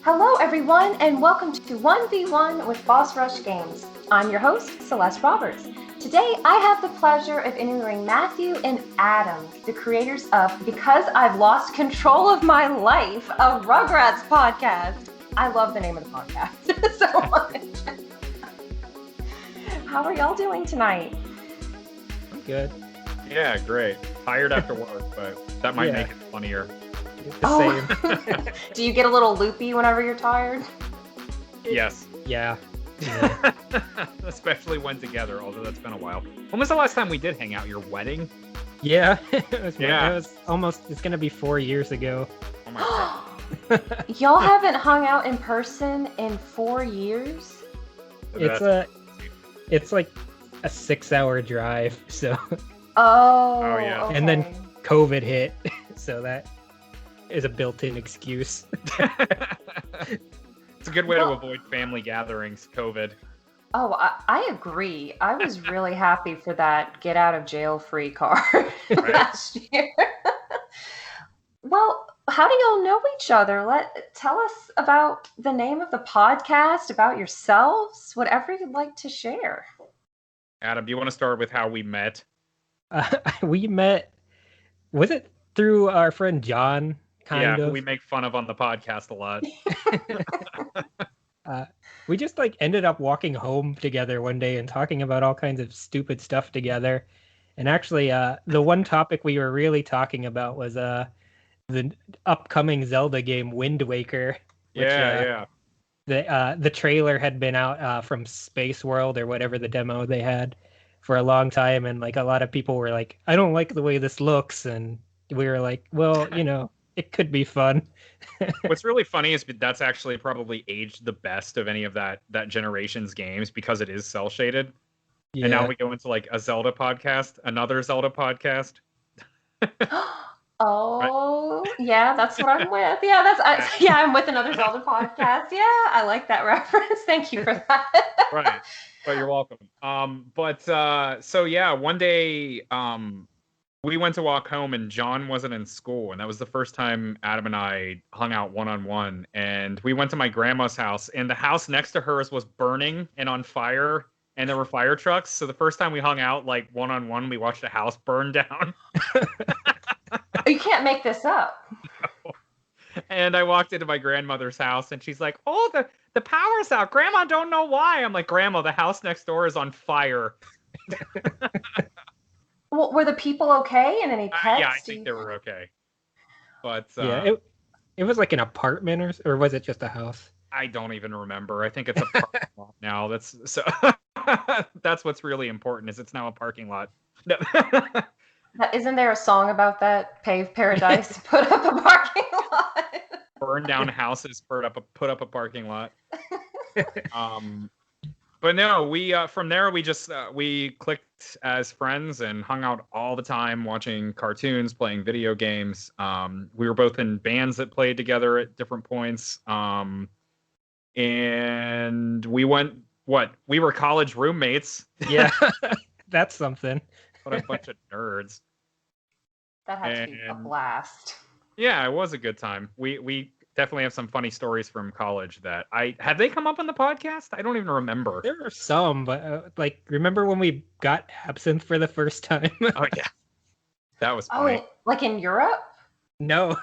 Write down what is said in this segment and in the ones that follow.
Hello, everyone, and welcome to 1v1 with Boss Rush Games. I'm your host, Celeste Roberts. Today, I have the pleasure of interviewing Matthew and Adam, the creators of Because I've Lost Control of My Life, a Rugrats podcast. I love the name of the podcast so much. How are y'all doing tonight? I'm good. Yeah, great. Tired after work, but that might make it funnier. Same. Do you get a little loopy whenever you're tired? Yes. Yeah. Especially when together, although that's been a while. When was the last time we did hang out? Your wedding? Yeah. It was almost, it's going to be 4 years ago. Oh my god. Y'all haven't hung out in person in 4 years? It's like a 6-hour drive, so. Oh yeah. Okay. And then COVID hit, so that is a built-in excuse. It's a good way to avoid family gatherings, COVID. Oh, I agree. I was really happy for that get out of jail free card last year. Well, how do y'all know each other? Tell us about the name of the podcast, about yourselves, whatever you'd like to share. Adam, do you want to start with how we met? We met, was it through our friend John? Kind of. We make fun of on the podcast a lot. We just ended up walking home together one day and talking about all kinds of stupid stuff together. And actually, the one topic we were really talking about was the upcoming Zelda game, Wind Waker. Which, the trailer had been out from Space World or whatever the demo they had for a long time, and a lot of people were like, I don't like the way this looks, and we were like, well, it could be fun. What's really funny is that's actually probably aged the best of any of that generation's games because it is cel shaded. Yeah. And now we go into a Zelda podcast, another Zelda podcast. Oh, right. Yeah, that's what I'm with. I'm with another Zelda podcast. Yeah, I like that reference. Thank you for that. Right. But you're welcome. One day, we went to walk home and John wasn't in school, and that was the first time Adam and I hung out one-on-one. And we went to my grandma's house, and the house next to hers was burning and on fire, and there were fire trucks. So the first time we hung out one-on-one, we watched a house burn down. You can't make this up. No. And I walked into my grandmother's house, and she's like, "Oh, the power's out. Grandma don't know why." I'm like, "Grandma, the house next door is on fire." Well, were the people okay, and any pets? Yeah, I think they were okay. But it was like an apartment, or was it just a house? I don't even remember. I think it's a parking lot now. That's what's really important, is it's now a parking lot. No. Isn't there a song about that? Pave Paradise, put up a parking lot. Burn down houses, put up a parking lot. But no, we from there we just we clicked as friends and hung out all the time, watching cartoons, playing video games. We were both in bands that played together at different points. And we were college roommates. Yeah, that's something. What a bunch of nerds. That had to be a blast. Yeah, it was a good time. We definitely have some funny stories from college that have they come up on the podcast? I don't even remember. There are some, but remember when we got absinthe for the first time? Oh yeah, that was funny. Oh, in Europe? No,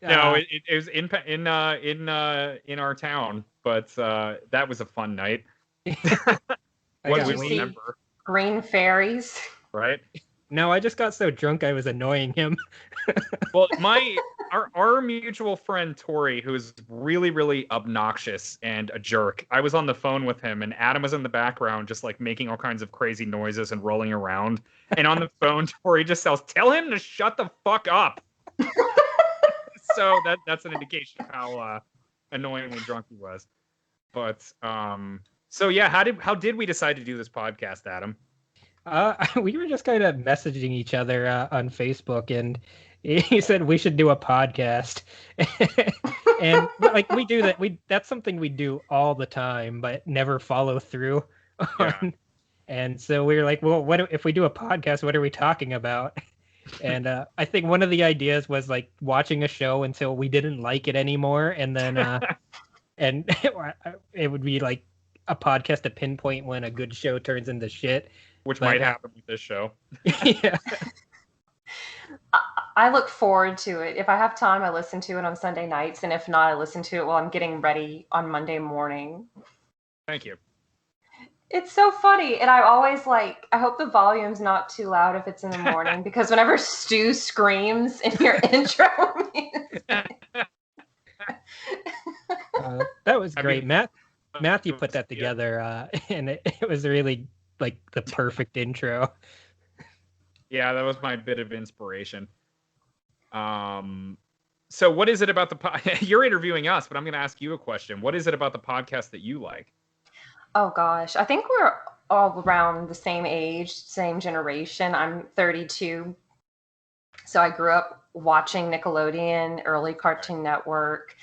no, it was in our town, but that was a fun night. What do we remember? Green fairies, right? No, I just got so drunk I was annoying him. Well, our mutual friend Tori, who is really, really obnoxious and a jerk, I was on the phone with him, and Adam was in the background just making all kinds of crazy noises and rolling around. And on the phone, Tori just says, "Tell him to shut the fuck up." So that's an indication of how annoyingly drunk he was. But so yeah, how did we decide to do this podcast, Adam? We were just kind of messaging each other on Facebook, and he said we should do a podcast. And we do that. That's something we do all the time, but never follow through on. Yeah. And so we were like, well, what if we do a podcast? What are we talking about? And I think one of the ideas was watching a show until we didn't like it anymore, and then and it would be like a podcast to pinpoint when a good show turns into shit. Which might happen with this show. Yeah. I look forward to it. If I have time, I listen to it on Sunday nights, and if not, I listen to it while I'm getting ready on Monday morning. Thank you. It's so funny, and I always I hope the volume's not too loud if it's in the morning, because whenever Stu screams in your intro that was great. Matthew put that together, and it was really like the perfect intro. Yeah, that was my bit of inspiration. So what is it about the you're interviewing us, but I'm going to ask you a question. What is it about the podcast that you like? Oh gosh, I think we're all around the same age, same generation. I'm 32, so I grew up watching Nickelodeon, early Cartoon Network,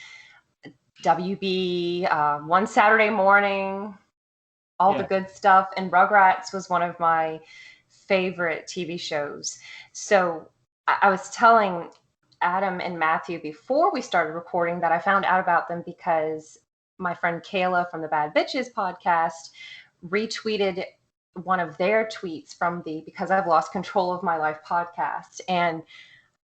WB, One Saturday Morning, all the good stuff, and Rugrats was one of my favorite TV shows. So I was telling Adam and Matthew before we started recording that I found out about them because my friend Kayla from the Bad Bitches podcast retweeted one of their tweets from the Because I've Lost Control of My Life podcast. And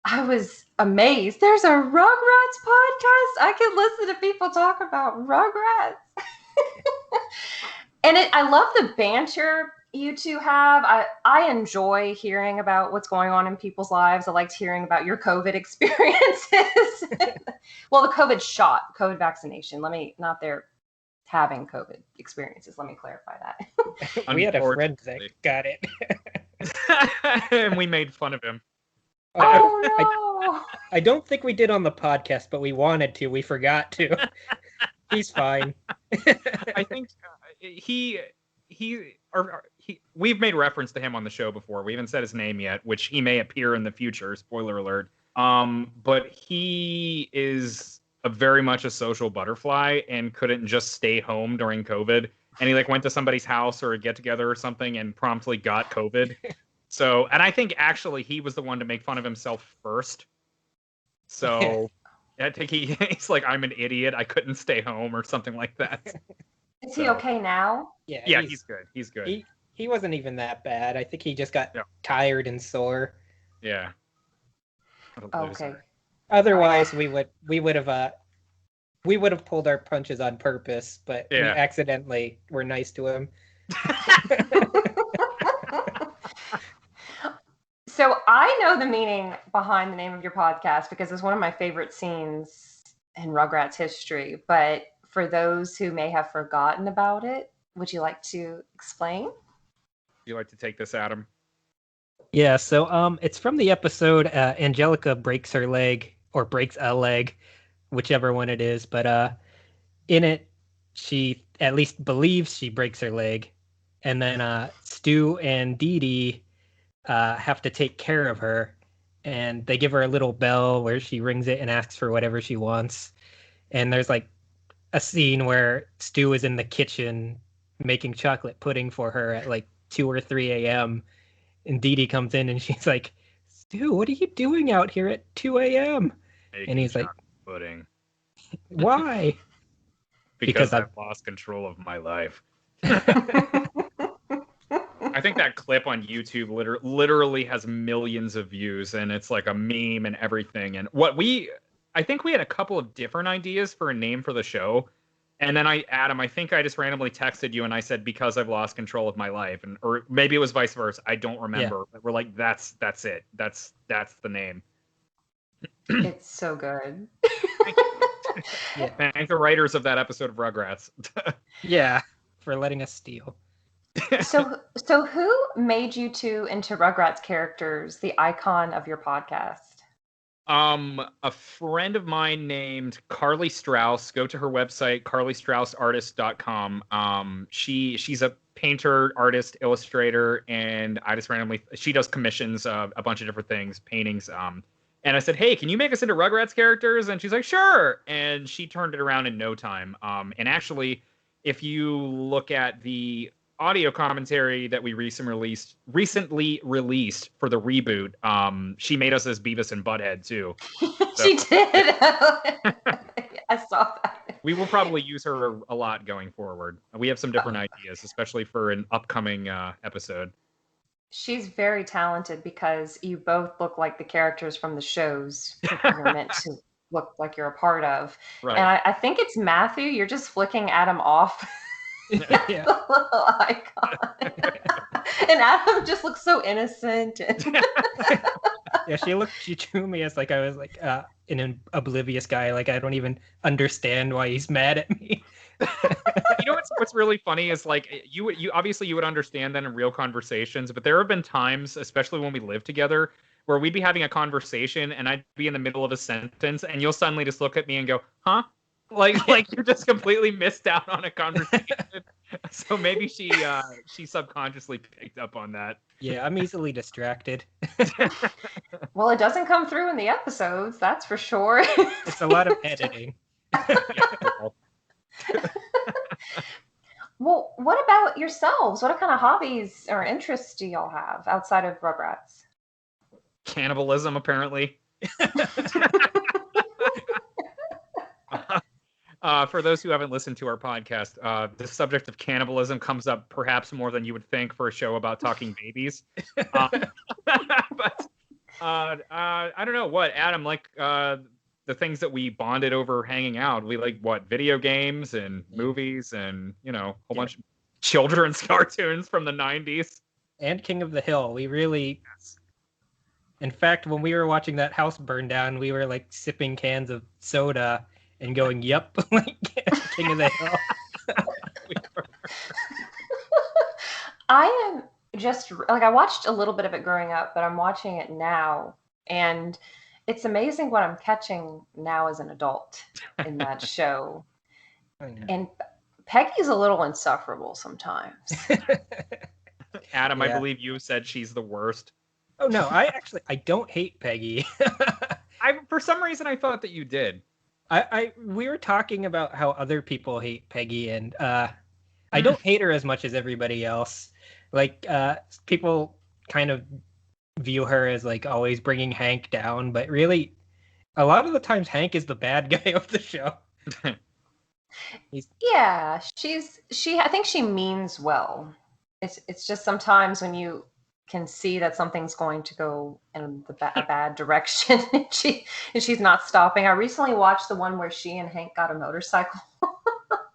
I was amazed. There's a Rugrats podcast. I can listen to people talk about Rugrats. And I love the banter you two have. I enjoy hearing about what's going on in people's lives. I liked hearing about your COVID experiences. Well, the COVID vaccination. Not their having COVID experiences. Let me clarify that. We had a friend that got it. And we made fun of him. Oh, no. I don't think we did on the podcast, but we wanted to. We forgot to. He's fine. I think we've made reference to him on the show before. We haven't said his name yet, which he may appear in the future. Spoiler alert. But he is very much a social butterfly and couldn't just stay home during COVID. And he went to somebody's house or a get together or something and promptly got COVID. So, and I think actually he was the one to make fun of himself first. So I think he's like, I'm an idiot. I couldn't stay home or something like that. Is he okay now? Yeah, he's good. He's good. He wasn't even that bad. I think he just got tired and sore. Yeah. Okay. Otherwise, we would have pulled our punches on purpose, but we accidentally were nice to him. So I know the meaning behind the name of your podcast because it's one of my favorite scenes in Rugrats history. But for those who may have forgotten about it, would you like to explain? Would you like to take this, Adam? Yeah, so it's from the episode Angelica breaks her leg, or breaks a leg, whichever one it is. But in it, she at least believes she breaks her leg. And then Stu and Dee Dee have to take care of her. And they give her a little bell where she rings it and asks for whatever she wants. And there's a scene where Stu is in the kitchen making chocolate pudding for her at 2 or 3 a.m. And Dee Dee comes in and she's like, Stu, what are you doing out here at 2 a.m.? And he's like, pudding. Why? Because I've lost control of my life. I think that clip on YouTube literally has millions of views, and it's like a meme and everything. And I think we had a couple of different ideas for a name for the show. And then Adam, I think I just randomly texted you and I said, because I've lost control of my life. Or maybe it was vice versa. I don't remember. Yeah. But we're like, that's it. That's the name. It's so good. Thank the writers of that episode of Rugrats. Yeah, for letting us steal. So who made you two into Rugrats characters, the icon of your podcast? A friend of mine named Carly Strauss. Go to her website, carlystrausartist.com. She's a painter, artist, illustrator, and she does commissions of a bunch of different things, paintings. And I said, hey, can you make us into Rugrats characters? And she's like, sure. And she turned it around in no time. And actually, if you look at the audio commentary that we recently released for the reboot, she made us as Beavis and Butthead too. So. She did. I saw that. We will probably use her a lot going forward. We have some different ideas, especially for an upcoming episode. She's very talented because you both look like the characters from the shows you're meant to look like you're a part of. Right. And I think it's Matthew. You're just flicking Adam off Yeah. the little icon. And Adam just looks so innocent. Yeah, she drew me as like I was like an oblivious guy. Like I don't even understand why he's mad at me. You know what's really funny is like you obviously you would understand that in real conversations, but there have been times, especially when we lived together, where we'd be having a conversation and I'd be in the middle of a sentence and you'll suddenly just look at me and go, "Huh?" Like you just completely missed out on a conversation. So maybe she subconsciously picked up on that. Yeah, I'm easily distracted. Well, it doesn't come through in the episodes, that's for sure. It's a lot of editing. Well, what about yourselves? What kind of hobbies or interests do y'all have outside of Rugrats? Cannibalism, apparently. For those who haven't listened to our podcast, the subject of cannibalism comes up perhaps more than you would think for a show about talking babies. But I don't know what, Adam, like the things that we bonded over hanging out. We like what, video games and movies and, you know, a whole bunch of children's cartoons from the 90s. And King of the Hill. We really, in fact, when we were watching that house burn down, we were like sipping cans of soda and going, "Yep," like King of the Hill. I am just like, I watched a little bit of it growing up, but I'm watching it now, and it's amazing what I'm catching now as an adult in that show. And Peggy's a little insufferable sometimes. Adam, Yeah. I believe you said she's the worst. Oh no, I don't hate Peggy. For some reason I thought that you did. We were talking about how other people hate Peggy, and I don't hate her as much as everybody else. Like people kind of view her as like always bringing Hank down, but really, a lot of the times Hank is the bad guy of the show. Yeah, I think she means well. It's just sometimes when you can see that something's going to go in a bad direction and she's not stopping. I recently watched the one where she and Hank got a motorcycle.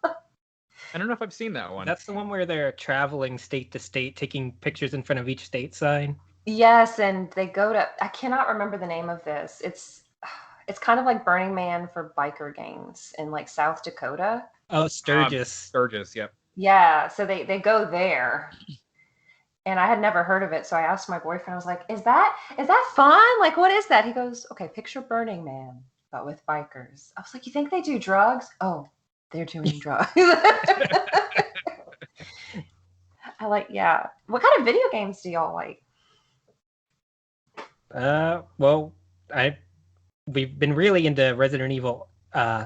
I don't know if I've seen that one. That's the one where they're traveling state to state, taking pictures in front of each state sign. Yes, and they go to, I cannot remember the name of this. It's kind of like Burning Man for biker gangs in like South Dakota. Oh, Sturgis. Sturgis, yep. Yeah, so they go there. And I had never heard of it, so I asked my boyfriend, I was like, is that fun? Like, what is that? He goes, okay, picture Burning Man, but with bikers. I was like, you think they do drugs? Oh, they're doing drugs. I like, yeah. What kind of video games do y'all like? Well, we've been really into Resident Evil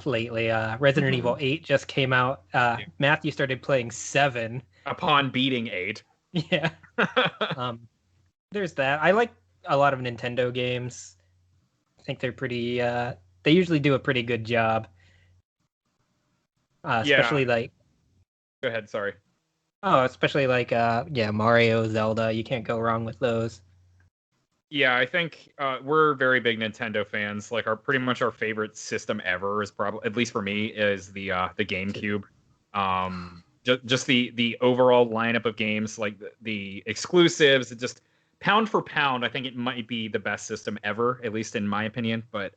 lately. Resident Evil 8 just came out. Matthew started playing 7. Upon beating 8. Yeah. There's that. I like a lot of Nintendo games. I think they're pretty they usually do a pretty good job. Especially like Go ahead, sorry. Oh, especially like Mario, Zelda, you can't go wrong with those. Yeah, I think we're very big Nintendo fans. Like pretty much our favorite system ever is probably, at least for me, is the GameCube. Just the overall lineup of games, like the exclusives, just pound for pound, I think it might be the best system ever, at least in my opinion. But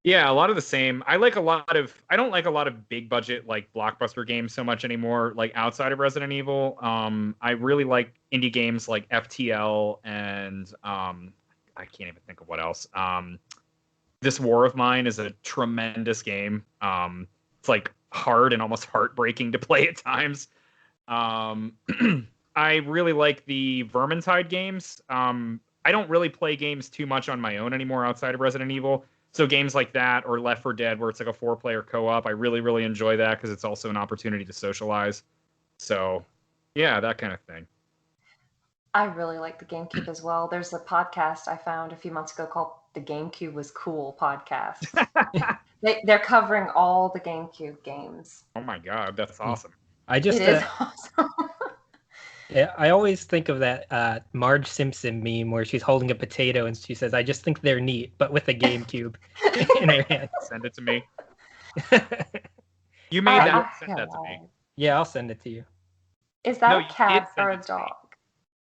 yeah, a lot of the same. I don't like a lot of big budget like blockbuster games so much anymore. Like outside of Resident Evil, I really like indie games like FTL and I can't even think of what else. This War of Mine is a tremendous game. It's like hard and almost heartbreaking to play at times. I really like the Vermintide games. I don't really play games too much on my own anymore outside of Resident Evil. So games like that or Left 4 Dead, where it's like a 4-player co-op, I really, really enjoy that because it's also an opportunity to socialize. So, yeah, that kind of thing. I really like the GameCube as well. There's a podcast I found a few months ago called The GameCube Was Cool podcast. They're covering all the GameCube games. Oh my god, that's awesome. I just It is awesome. yeah, I always think of that Marge Simpson meme where she's holding a potato and she says, "I just think they're neat," but with a GameCube in her hand. Send it to me. You made that. Send that to me. Yeah, I'll send it to you. Is that No, a you cat did send or a it to me. dog?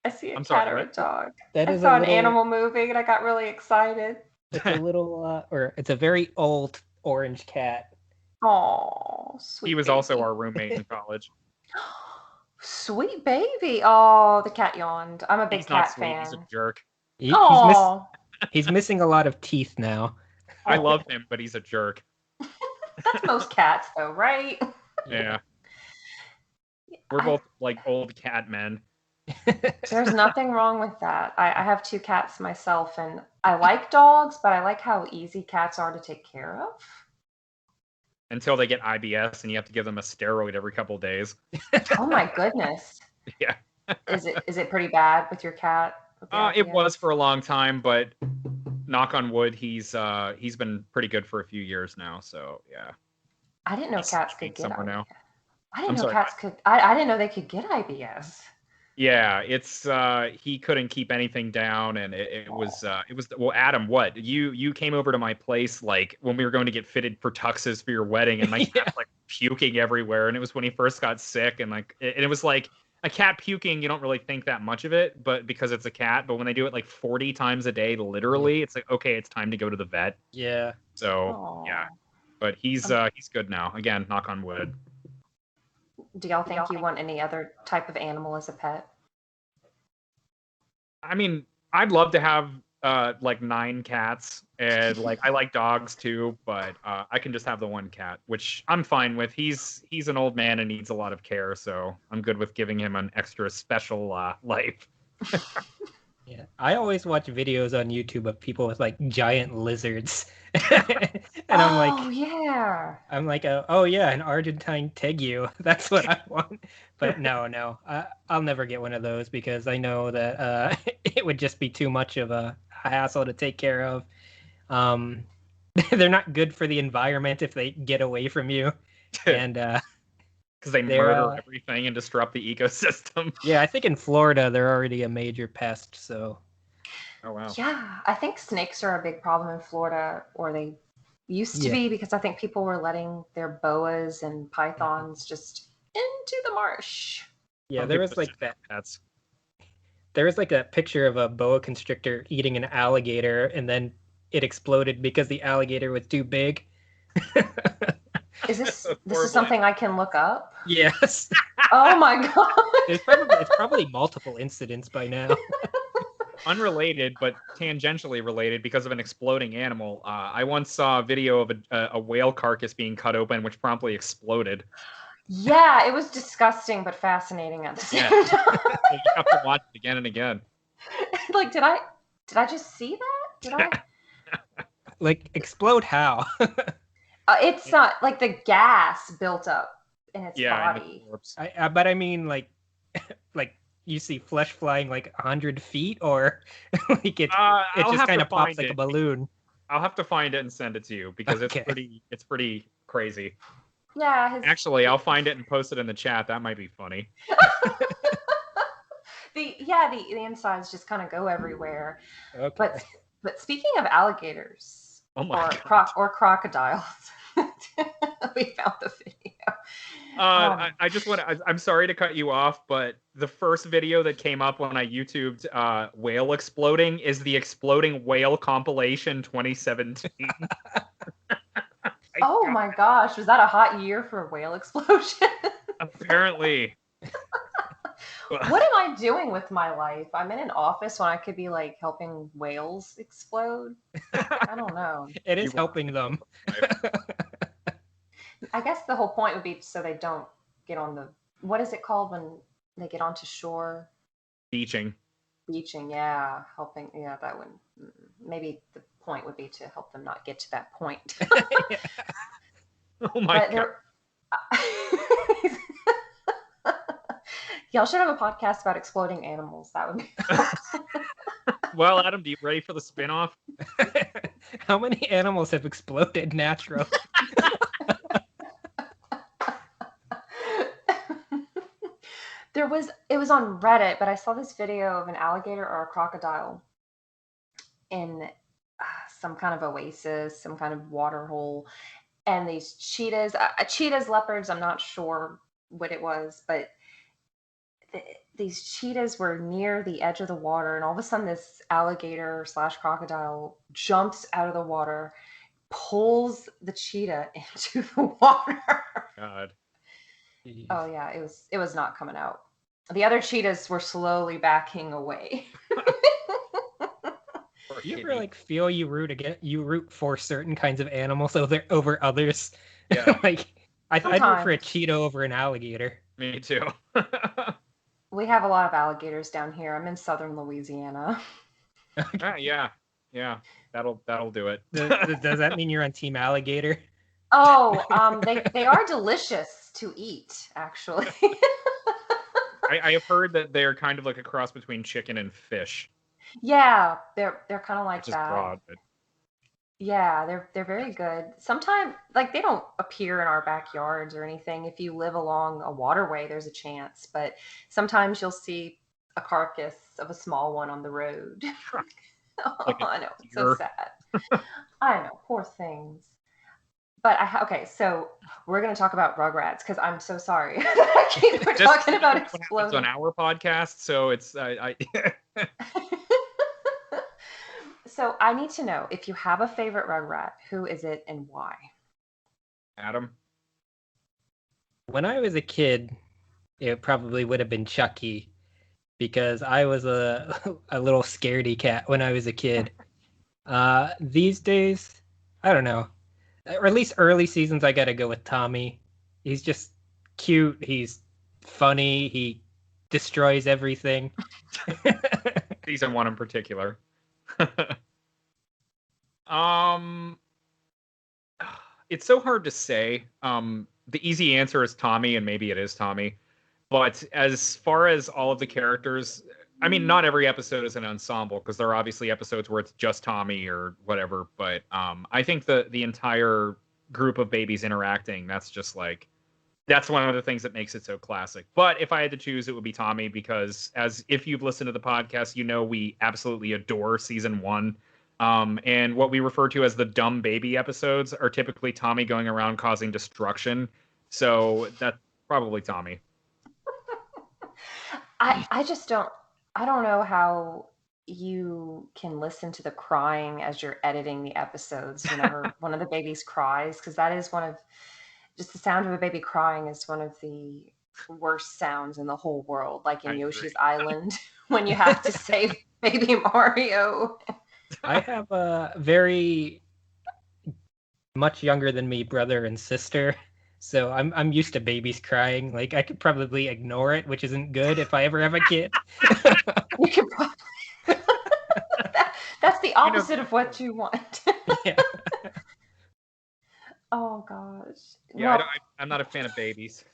I see a I'm cat sorry, or a what? dog. That I is saw a little, an animal movie and I got really excited. It's a little, or it's a very old orange cat. Oh, sweet. He was baby. also our roommate in college. Sweet baby. Oh, the cat yawned. I'm a big He's not cat sweet. fan. He's a jerk. He's missing a lot of teeth now. I love him, but he's a jerk. That's most cats, though, right? Yeah. We're both like old cat men. There's nothing wrong with that. I have 2 cats myself, and I like dogs, but I like how easy cats are to take care of. Until they get IBS and you have to give them a steroid every couple days. Oh my goodness. Yeah. Is it pretty bad with your cat? With the It IBS? was for a long time, but knock on wood, he's been pretty good for a few years now. So yeah. I didn't know He's cats could get somewhere IBS. now. I didn't I'm know sorry, cats could. I didn't know they could get IBS. Yeah, it's he couldn't keep anything down, and it was well, Adam, what you came over to my place like when we were going to get fitted for tuxes for your wedding, and my cat's like puking everywhere, and it was when he first got sick, and like it was like a cat puking, you don't really think that much of it, but because it's a cat, but when they do it like 40 times a day, literally, it's like okay, it's time to go to the vet. Yeah. So yeah, but he's good now. Again, knock on wood. Do y'all think you want any other type of animal as a pet? I mean, I'd love to have like 9 cats, and like I like dogs too, but I can just have the one cat, which I'm fine with. He's an old man and needs a lot of care, so I'm good with giving him an extra special life. Yeah, I always watch videos on YouTube of people with like giant lizards, and Oh yeah. I'm like, oh yeah, an Argentine tegu. That's what I want. But no, I'll never get one of those because I know that it would just be too much of a hassle to take care of. They're not good for the environment if they get away from you, and because they murder everything and disrupt the ecosystem. Yeah, I think in Florida they're already a major pest. So. Oh wow. Yeah, I think snakes are a big problem in Florida, or they used to be, because I think people were letting their boas and pythons just into the marsh. Yeah, there was like that. There was like a picture of a boa constrictor eating an alligator, and then it exploded because the alligator was too big. Is this is something I can look up? Yes. Oh my god. It's probably multiple incidents by now. Unrelated, but tangentially related because of an exploding animal. I once saw a video of a whale carcass being cut open, which promptly exploded. Yeah, it was disgusting but fascinating at the same time. You have to watch it again and again. Like, did I just see that? Did I? Like, explode how? It's not like the gas built up in its body. But I mean, like you see flesh flying like 100 feet, or like it just kind of pops like a balloon. I'll have to find it and send it to you because it's pretty crazy. Yeah. Actually, I'll find it and post it in the chat. That might be funny. The insides just kind of go everywhere. Okay. But speaking of alligators, or crocodiles, we found the video. I just want to. I'm sorry to cut you off, but the first video that came up when I YouTubed whale exploding is the exploding whale compilation 2017. Oh my gosh, was that a hot year for a whale explosion? Apparently. What am I doing with my life? I'm in an office when I could be like helping whales explode. I don't know. It is helping them. I guess the whole point would be so they don't get on the, what is it called when they get onto shore? Beaching, yeah. Helping, yeah, that would, maybe the point would be to help them not get to that point. Oh my God. Y'all should have a podcast about exploding animals. That would be Well, Adam, do you ready for the spinoff? How many animals have exploded naturally? It was on Reddit, but I saw this video of an alligator or a crocodile in some kind of oasis, some kind of water hole, and these cheetahs, leopards, I'm not sure what it was, but these cheetahs were near the edge of the water, and all of a sudden this alligator slash crocodile jumps out of the water, pulls the cheetah into the water. God. Oh yeah, it was not coming out. The other cheetahs were slowly backing away. You ever like feel you root for certain kinds of animals over others? Yeah. Like I'd root for a cheetah over an alligator. Me too. We have a lot of alligators down here. I'm in southern Louisiana. Yeah. That'll do it. Does that mean you're on Team Alligator? Oh, they are delicious to eat, actually. I have heard that they're kind of like a cross between chicken and fish. Yeah, they're kind of like Which is that. broad, but... Yeah, they're very good. Sometimes, like, they don't appear in our backyards or anything. If you live along a waterway, there's a chance. But sometimes you'll see a carcass of a small one on the road. Like I know, it's so sad. I know, poor things. But okay, so we're going to talk about Rugrats because I'm so sorry. We're talking about exploding on our podcast, so it's So I need to know, if you have a favorite Rugrat, who is it and why? Adam. When I was a kid, it probably would have been Chucky, because I was a little scaredy cat when I was a kid. These days, I don't know. Or at least early seasons, I gotta go with Tommy. He's just cute. He's funny. He destroys everything. Season 1 in particular. It's so hard to say. The easy answer is Tommy, and maybe it is Tommy. But as far as all of the characters, I mean, not every episode is an ensemble, because there are obviously episodes where it's just Tommy or whatever. But I think the entire group of babies interacting, that's just like, that's one of the things that makes it so classic. But if I had to choose, it would be Tommy, because if you've listened to the podcast, you know we absolutely adore season 1. And what we refer to as the dumb baby episodes are typically Tommy going around causing destruction. So that's probably Tommy. I just don't know how you can listen to the crying as you're editing the episodes whenever one of the babies cries, because that is just the sound of a baby crying is one of the worst sounds in the whole world, like in Yoshi's Island when you have to save baby Mario. I have a very much younger than me brother and sister, so I'm used to babies crying. Like, I could probably ignore it, which isn't good if I ever have a kid. You could probably... That's the opposite of what you want. Yeah. Oh gosh. Yeah, well, I'm not a fan of babies.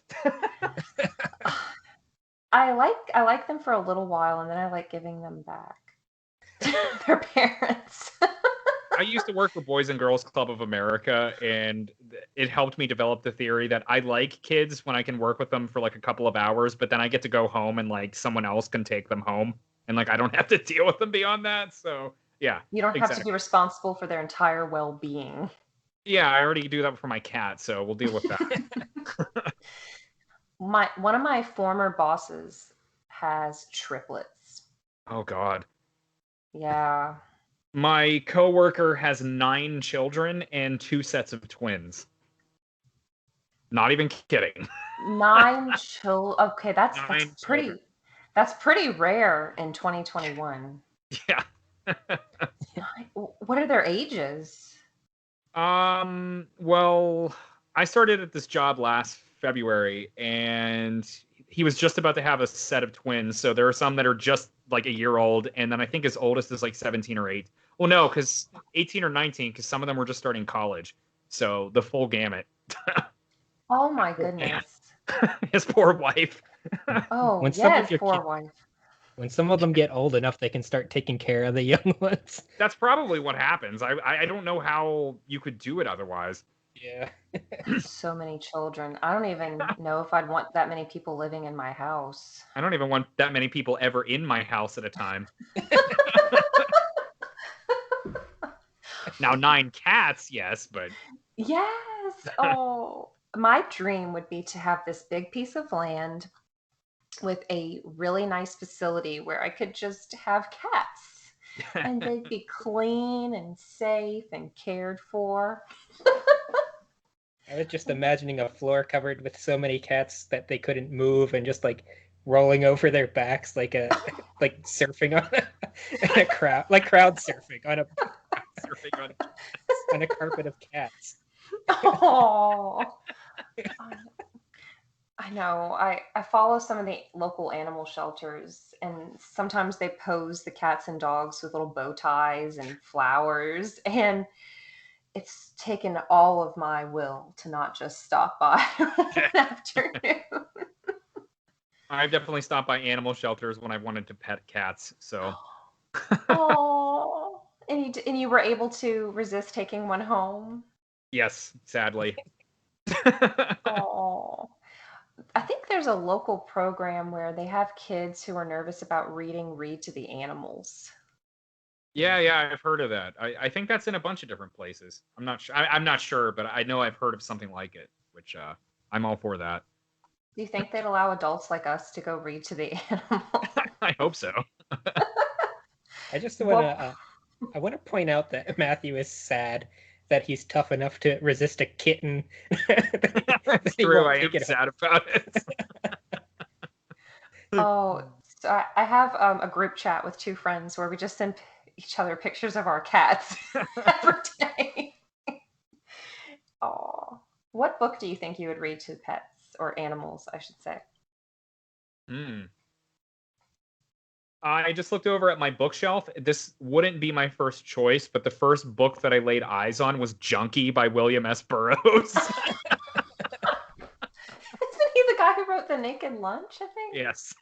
I like them for a little while, and then I like giving them back to their parents. I used to work for Boys and Girls Club of America, and it helped me develop the theory that I like kids when I can work with them for like a couple of hours, but then I get to go home and like someone else can take them home, and like I don't have to deal with them beyond that. So yeah, you don't have to be responsible for their entire well-being. Yeah, I already do that for my cat, so we'll deal with that. One of my former bosses has triplets. Oh God. Yeah. My coworker has 9 children and 2 sets of twins. Not even kidding. 9 children. Okay, that's pretty. Children. That's pretty rare in 2021. Yeah. What are their ages? Well, I started at this job last February, and he was just about to have a set of twins. So there are some that are just like a year old, and then I think his oldest is like 17 or 8. Well, no, because 18 or 19, because some of them were just starting college. So the full gamut. Oh my goodness. His poor wife. Oh, yes, poor wife. When some of them get old enough, they can start taking care of the young ones. That's probably what happens. I don't know how you could do it otherwise. Yeah. So many children. I don't even know if I'd want that many people living in my house. I don't even want that many people ever in my house at a time. Now 9 cats, yes, but Yes. Oh, my dream would be to have this big piece of land with a really nice facility where I could just have cats and they'd be clean and safe and cared for. I was just imagining a floor covered with so many cats that they couldn't move and just like rolling over their backs like like surfing on a crowd, like crowd surfing on surfing on a carpet of cats. Oh, I know. I follow some of the local animal shelters, and sometimes they pose the cats and dogs with little bow ties and flowers. And it's taken all of my will to not just stop by one afternoon. I've definitely stopped by animal shelters when I wanted to pet cats. So, Oh, and you were able to resist taking one home. yes, sadly. Oh, I think there's a local program where they have kids who are nervous about read to the animals. Yeah, I've heard of that. I think that's in a bunch of different places. I'm not sure. I'm not sure, but I know I've heard of something like it, which I'm all for that. Do you think they'd allow adults like us to go read to the animals? I hope so. I just Well, want to point out that Matthew is sad that he's tough enough to resist a kitten. That's He true. won't I am take it home. sad about it. oh, so I have a group chat with two friends where we just send each other pictures of our cats every day. Oh, what book do you think you would read to pets or animals, I should say? Hmm. I just looked over at my bookshelf. This wouldn't be my first choice, but the first book that I laid eyes on was Junkie by William S. Burroughs. Isn't he the guy who wrote The Naked Lunch, I think? Yes.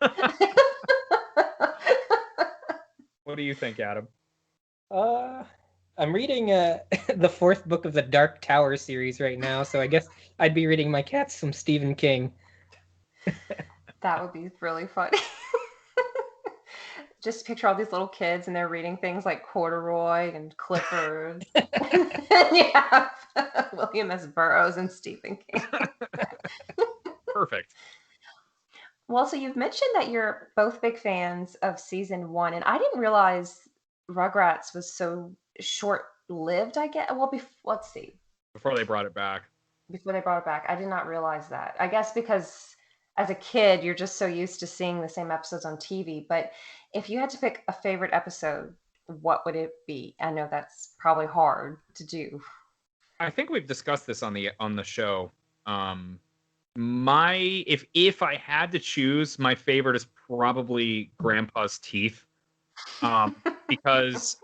What do you think, Adam? I'm reading the fourth book of the Dark Tower series right now, so I guess I'd be reading my cats some Stephen King. That would be really funny. Just picture all these little kids and they're reading things like Corduroy and Clippers. And you have William S. Burroughs and Stephen King. Perfect. Well, so you've mentioned that you're both big fans of season one, and I didn't realize Rugrats was so short-lived, I guess. Well, let's see. Before they brought it back. Before they brought it back, I did not realize that. I guess because as a kid, you're just so used to seeing the same episodes on TV. But if you had to pick a favorite episode, what would it be? I know that's probably hard to do. I think we've discussed this on the show. If I had to choose, my favorite is probably Grandpa's Teeth. Because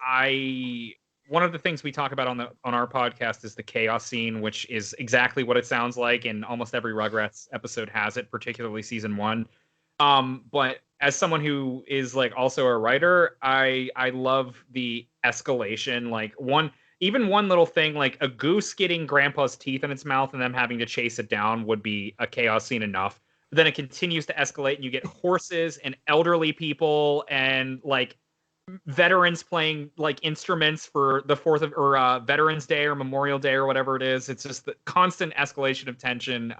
one of the things we talk about on our podcast is the chaos scene, which is exactly what it sounds like, and almost every Rugrats episode has it, particularly season one. But as someone who is like also a writer, I love the escalation. Like one little thing, like a goose getting Grandpa's teeth in its mouth and them having to chase it down would be a chaos scene enough. But then it continues to escalate, and you get horses and elderly people and like veterans playing like instruments for the Veterans Day or Memorial Day or whatever it is. It's just the constant escalation of tension.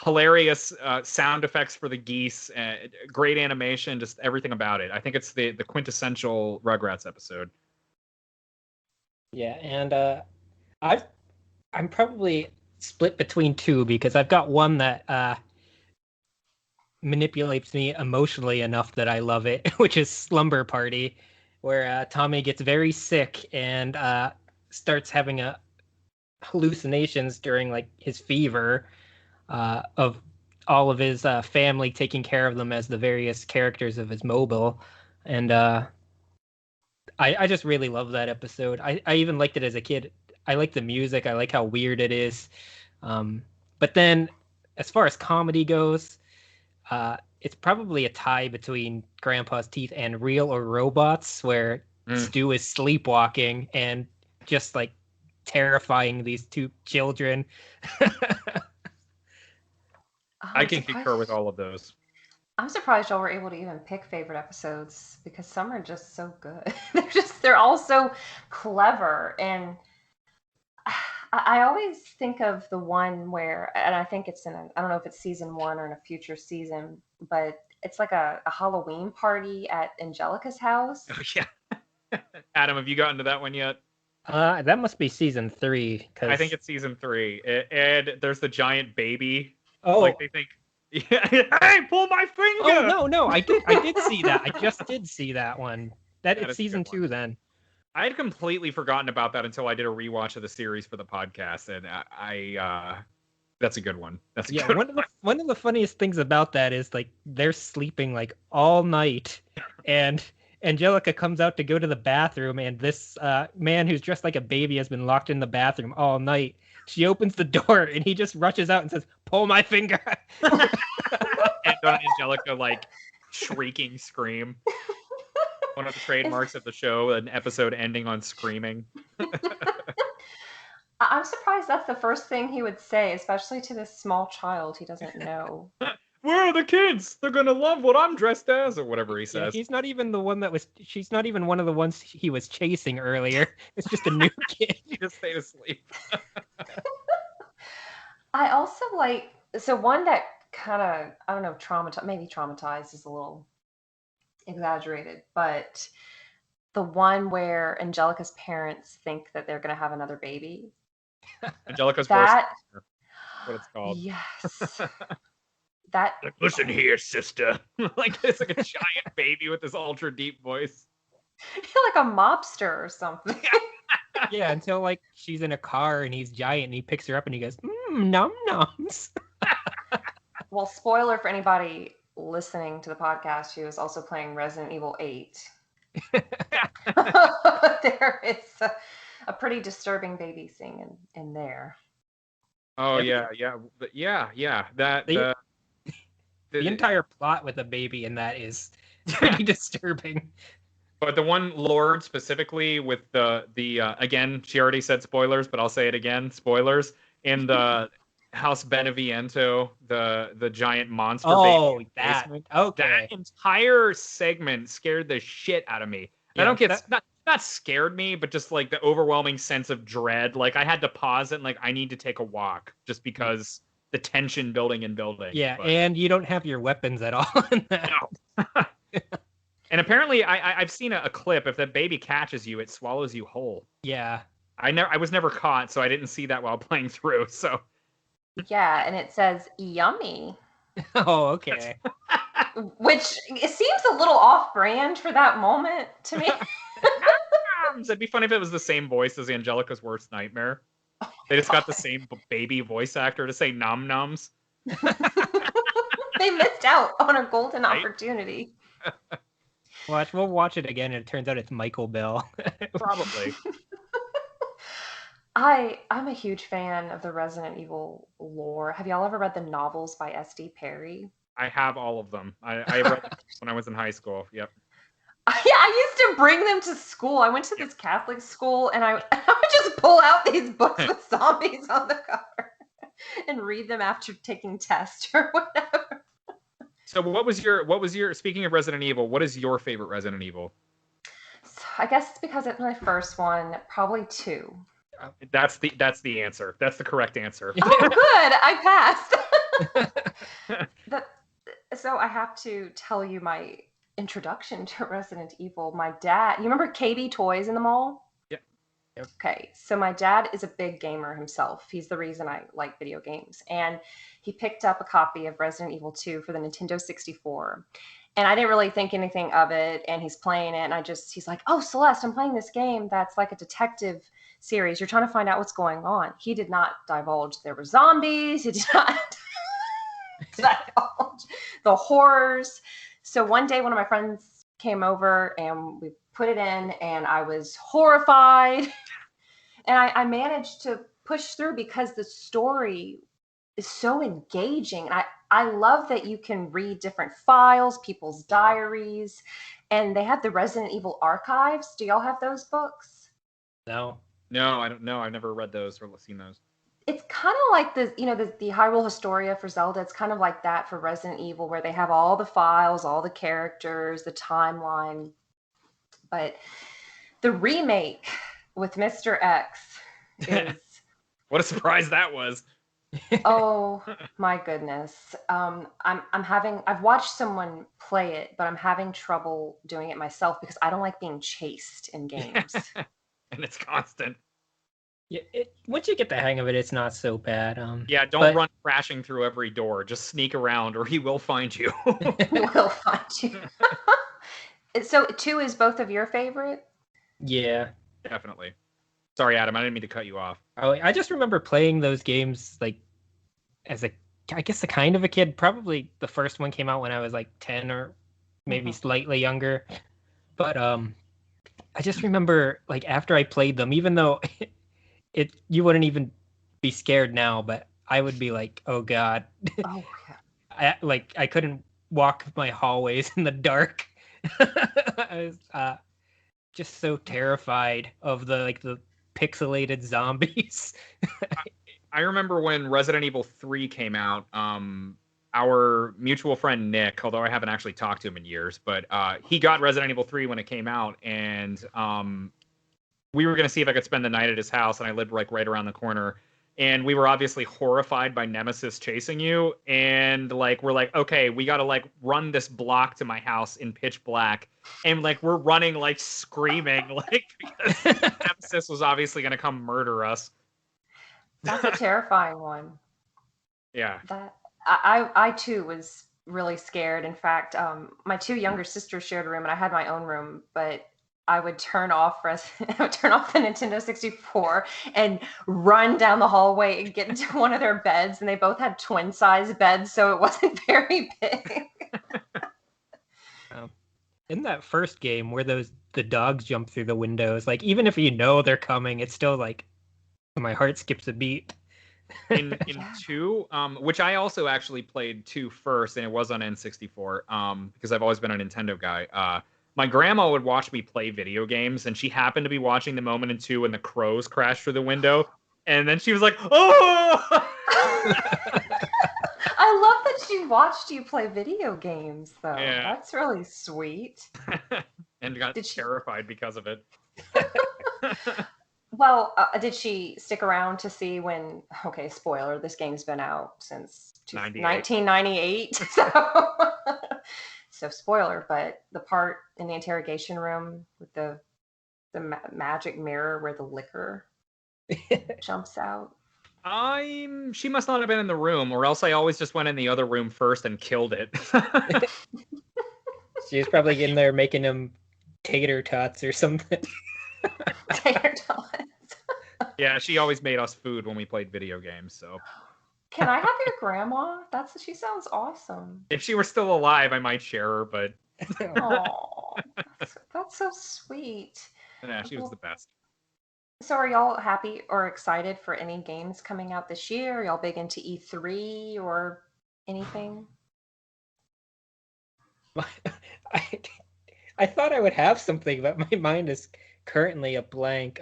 Hilarious sound effects for the geese, great animation, just everything about it. I think it's the quintessential Rugrats episode. Yeah, and I'm probably split between two because I've got one that manipulates me emotionally enough that I love it, which is Slumber Party, where Tommy gets very sick and starts having hallucinations during like his fever of all of his family taking care of them as the various characters of his mobile. And I just really love that episode. I even liked it as a kid. I like the music. I like how weird it is. But then as far as comedy goes, it's probably a tie between Grandpa's Teeth and Real or Robots, where Stu is sleepwalking and just like terrifying these two children. I can concur with all of those. I'm surprised y'all were able to even pick favorite episodes because some are just so good. They're all so clever. And I always think of the one where, and I think it's I don't know if it's season 1 or in a future season, but it's like a Halloween party at Angelica's house. Oh, yeah. Adam, have you gotten to that one yet? That must be season 3. I think it's season 3. And there's the giant baby. Oh, like they think, hey, pull my finger! Oh no, I did see that. I just did see that one. It's season 2 then. I had completely forgotten about that until I did a rewatch of the series for the podcast, and I that's a good one. That's a good one. One of the funniest things about that is like they're sleeping like all night, and Angelica comes out to go to the bathroom, and this man who's dressed like a baby has been locked in the bathroom all night. She opens the door, and he just rushes out and says, "Pull my finger." And Angelica like shrieking scream. One of the trademarks of the show, an episode ending on screaming. I'm surprised that's the first thing he would say, especially to this small child he doesn't know. Where are the kids? They're gonna love what I'm dressed as, or whatever he says. Yeah, he's not even the one she's not even one of the ones he was chasing earlier. It's just a new kid. He just stayed asleep. I also so one that kind of, I don't know, traumatized is a little exaggerated, but the one where Angelica's parents think that they're going to have another baby. Angelica's worst. What it's called. Yes. Listen here, sister. Like it's like a giant baby with this ultra deep voice. Like a mobster or something. Yeah, until like she's in a car and he's giant and he picks her up and he goes, num nums. Well, spoiler for anybody listening to the podcast who is also playing Resident Evil 8. There is a pretty disturbing baby scene in there. Oh yeah. That the entire plot with a baby in that is pretty disturbing. But the one Lord specifically with the again, she already said spoilers, but I'll say it again, spoilers, in the House Beneviento, the giant monster baby. That. Basement. Okay. That entire segment scared the shit out of me. Yeah, I don't get not scared me, but just like the overwhelming sense of dread. Like I had to pause it and like I need to take a walk just because the tension building and building. Yeah, and you don't have your weapons at all in that. No. And apparently I've seen a clip. If that baby catches you, it swallows you whole. Yeah. I was never caught, so I didn't see that while playing through. So yeah, and it says yummy. Oh, okay. Which it seems a little off-brand for that moment to me. It'd be funny if it was the same voice as Angelica's worst nightmare. They just got the same baby voice actor to say nom noms. They missed out on a golden opportunity. We'll watch it again, and it turns out it's Michael Bell. Probably. I'm a huge fan of the Resident Evil lore. Have y'all ever read the novels by S.D. Perry? I have all of them. I read them when I was in high school. Yep. Yeah, I used to bring them to school. I went to this Catholic school, and I would just pull out these books with zombies on the cover and read them after taking tests or whatever. So what was your speaking of Resident Evil, what is your favorite Resident Evil? So I guess it's because it's my first one, probably 2. That's the answer. That's the correct answer. Oh, good. I passed. So I have to tell you my introduction to Resident Evil. My dad, you remember KB Toys in the mall? Yeah. Yep. Okay, so my dad is a big gamer himself. He's the reason I like video games. And he picked up a copy of Resident Evil 2 for the Nintendo 64. And I didn't really think anything of it. And he's playing it. And he's like, oh, Celeste, I'm playing this game that's like a detective series. You're trying to find out what's going on. He did not divulge there were zombies. He did not divulge the horrors. So one day, one of my friends came over and we put it in, and I was horrified. And I managed to push through because the story is so engaging. And I love that you can read different files, people's diaries, and they have the Resident Evil archives. Do y'all have those books? No. No, I don't know. I've never read those or seen those. It's kind of like the Hyrule Historia for Zelda. It's kind of like that for Resident Evil, where they have all the files, all the characters, the timeline. But the remake with Mr. X is What a surprise that was. oh my goodness. I've watched someone play it, but I'm having trouble doing it myself because I don't like being chased in games. And it's constant. Yeah, once you get the hang of it, it's not so bad. Yeah, don't run crashing through every door. Just sneak around, or he will find you. He will find you. So 2 is both of your favorite? Yeah. Definitely. Sorry, Adam. I didn't mean to cut you off. Oh, I just remember playing those games like as I guess a kind of a kid. Probably the first one came out when I was like 10 or maybe slightly younger. But I just remember like after I played them, even though you wouldn't even be scared now, but I would be like, oh God. Oh yeah. I couldn't walk my hallways in the dark. I was just so terrified of the pixelated zombies. I remember when Resident Evil 3 came out, our mutual friend Nick, although I haven't actually talked to him in years, but he got Resident Evil 3 when it came out, and we were going to see if I could spend the night at his house, and I lived like right around the corner. And we were obviously horrified by Nemesis chasing you, and like we're like, okay, we got to like run this block to my house in pitch black, and like we're running like screaming like because Nemesis was obviously going to come murder us. That's a terrifying one. Yeah. That I too was really scared. In fact, my 2 younger sisters shared a room, and I had my own room, but I would turn off I would turn off the Nintendo 64 and run down the hallway and get into one of their beds, and they both had twin size beds, so it wasn't very big. In that first game where the dogs jump through the windows, like even if you know they're coming, it's still like my heart skips a beat. In 2, which I also actually played 2 first, and it was on N64, because I've always been a Nintendo guy. My grandma would watch me play video games, and she happened to be watching the moment in 2 when the crows crashed through the window, and then she was like, "Oh!" I love that she watched you play video games, though. Yeah. That's really sweet. And got terrified because of it. Well, did she stick around to see when? Okay, spoiler: this game's been out since 1998. So spoiler, but the part in the interrogation room with the magic mirror where the liquor jumps out. She must not have been in the room, or else I always just went in the other room first and killed it. She was probably in there making them tater tots or something. Tater tots. Yeah, she always made us food when we played video games, so. Can I have your grandma? She sounds awesome. If she were still alive, I might share her, but. Oh, that's so sweet. Yeah, she was the best. So are y'all happy or excited for any games coming out this year? Are y'all big into E3 or anything? I thought I would have something, but my mind is currently a blank.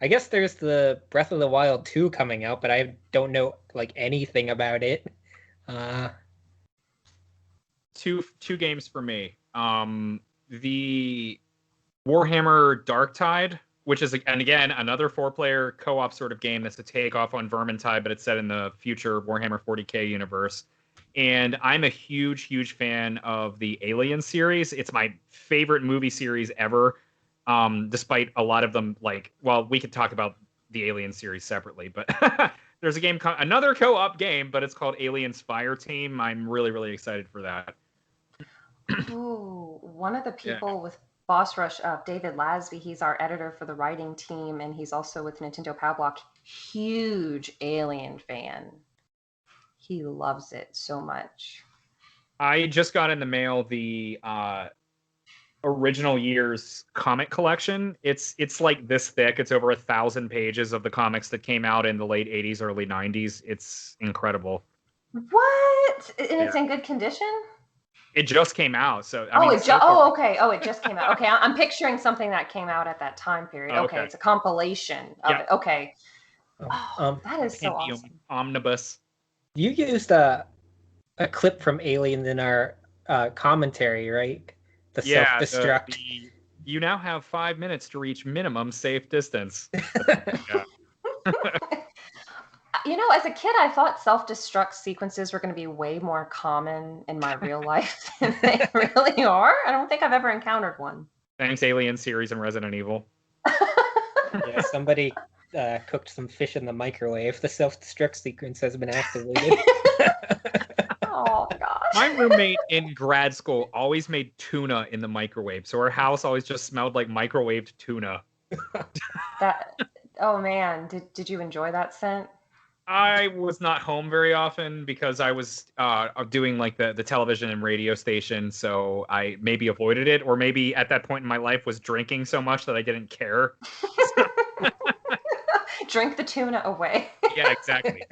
I guess there's the Breath of the Wild 2 coming out, but I don't know like anything about it. Two games for me. The Warhammer Darktide, which is, and again, another 4-player co-op sort of game that's a takeoff on Vermintide, but it's set in the future Warhammer 40k universe. And I'm a huge, huge fan of the Alien series. It's my favorite movie series ever, despite a lot of them, like, well, we could talk about the Alien series separately, but there's a game, another co-op game, but it's called Aliens Fireteam. I'm really, really excited for that. Ooh, one of the people with Boss Rush, David Lasby, he's our editor for the writing team, and he's also with Nintendo Pow Block. Huge Alien fan. He loves it so much. I just got in the mail the original year's comic collection. It's like this thick. It's over 1,000 pages of the comics that came out in the late 80s, early 90s. It's incredible. What? And it's Yeah. in good condition? It just came out, so I Oh, mean, so far, okay. Oh, it just came out. Okay, I'm picturing something that came out at that time period. Oh, Okay, okay. it's a compilation of Yeah. it. Okay. Oh, that is so Compendium awesome. omnibus. You used a clip from Alien in our commentary, right? The Yeah, self-destruct. you now have 5 minutes to reach minimum safe distance. Yeah. You know, as a kid, I thought self-destruct sequences were going to be way more common in my real life than they really are. I don't think I've ever encountered one. Thanks, Alien series and Resident Evil. Yeah, somebody cooked some fish in the microwave. The self-destruct sequence has been activated. Oh, gosh. My roommate in grad school always made tuna in the microwave, so our house always just smelled like microwaved tuna. Oh man, did you enjoy that scent? I was not home very often because I was doing like the television and radio station, so I maybe avoided it, or maybe at that point in my life was drinking so much that I didn't care. Drink the tuna away. Yeah, exactly.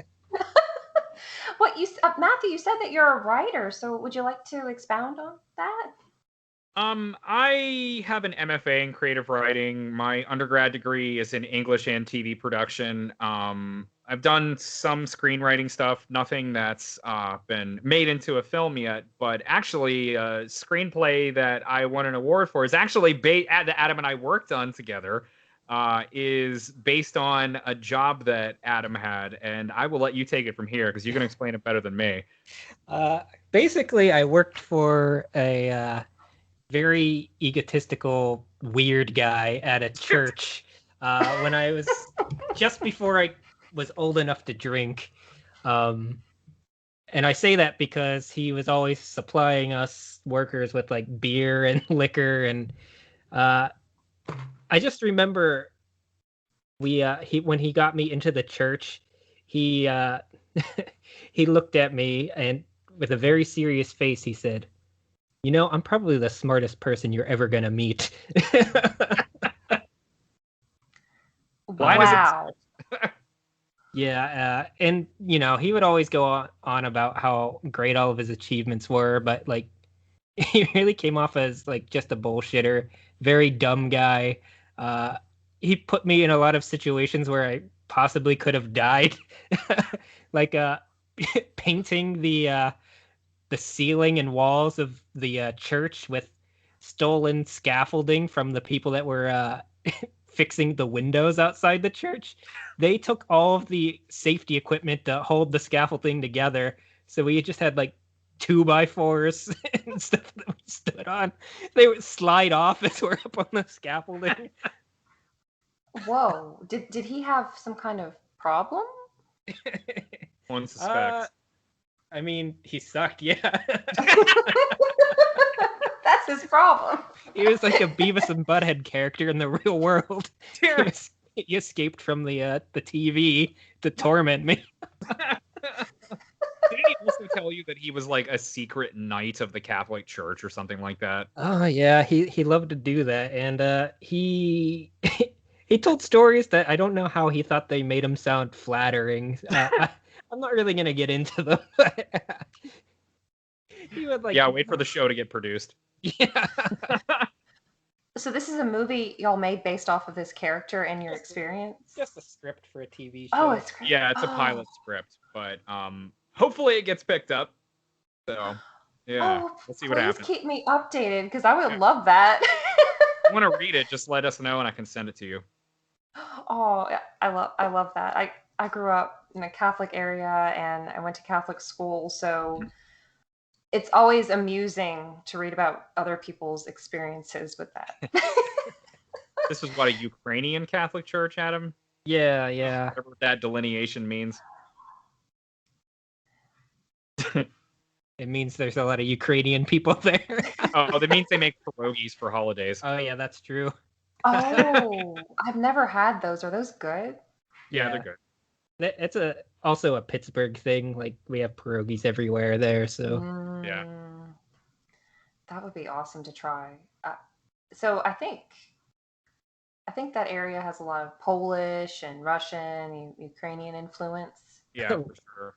Matthew, you said that you're a writer, so would you like to expound on that? I have an MFA in creative writing. My undergrad degree is in English and TV production. I've done some screenwriting stuff, nothing that's been made into a film yet, but actually a screenplay that I won an award for is actually that Adam and I worked on together, is based on a job that Adam had, and I will let you take it from here because you can explain it better than me. Basically, I worked for a very egotistical, weird guy at a church when I was just before I was old enough to drink. And I say that because he was always supplying us workers with like beer and liquor. And I just remember when he got me into the church, he he looked at me and with a very serious face, he said, "You know, I'm probably the smartest person you're ever going to meet." Wow. Yeah, and you know, he would always go on about how great all of his achievements were, but like he really came off as like just a bullshitter, very dumb guy. He put me in a lot of situations where I possibly could have died, like painting the ceiling and walls of the church with stolen scaffolding from the people that were fixing the windows outside the church. They took all of the safety equipment to hold the scaffolding together, so we just had like 2x4s and stuff that we stood on. They would slide off as we're up on the scaffolding. Whoa. Did he have some kind of problem? One suspects. I mean, he sucked, yeah. That's his problem. He was like a Beavis and Butthead character in the real world. He escaped from the TV to torment me. Didn't he also tell you that he was like a secret knight of the Catholic Church or something like that? Oh yeah, he loved to do that, and he he told stories that I don't know how he thought they made him sound flattering. I'm not really gonna get into them. He would like, yeah, wait for the show to get produced. Yeah. So this is a movie y'all made based off of this character and your experience? Just a script for a TV show. Oh, it's great. Yeah, it's a pilot script, but hopefully it gets picked up. So yeah, we'll see what happens. Please keep me updated because I would love that. If you want to read it, just let us know and I can send it to you. Oh, I love that. I grew up in a Catholic area and I went to Catholic school, so it's always amusing to read about other people's experiences with that. This is what, a Ukrainian Catholic church, Adam? Yeah. Whatever that delineation means. It means there's a lot of Ukrainian people there. Oh, that means they make pierogies for holidays. Oh yeah, that's true. Oh, I've never had those. Are those good? Yeah, they're good. It's also a Pittsburgh thing. Like we have pierogies everywhere there, so Yeah. That would be awesome to try. So I think that area has a lot of Polish and Russian, Ukrainian influence. Yeah, for sure.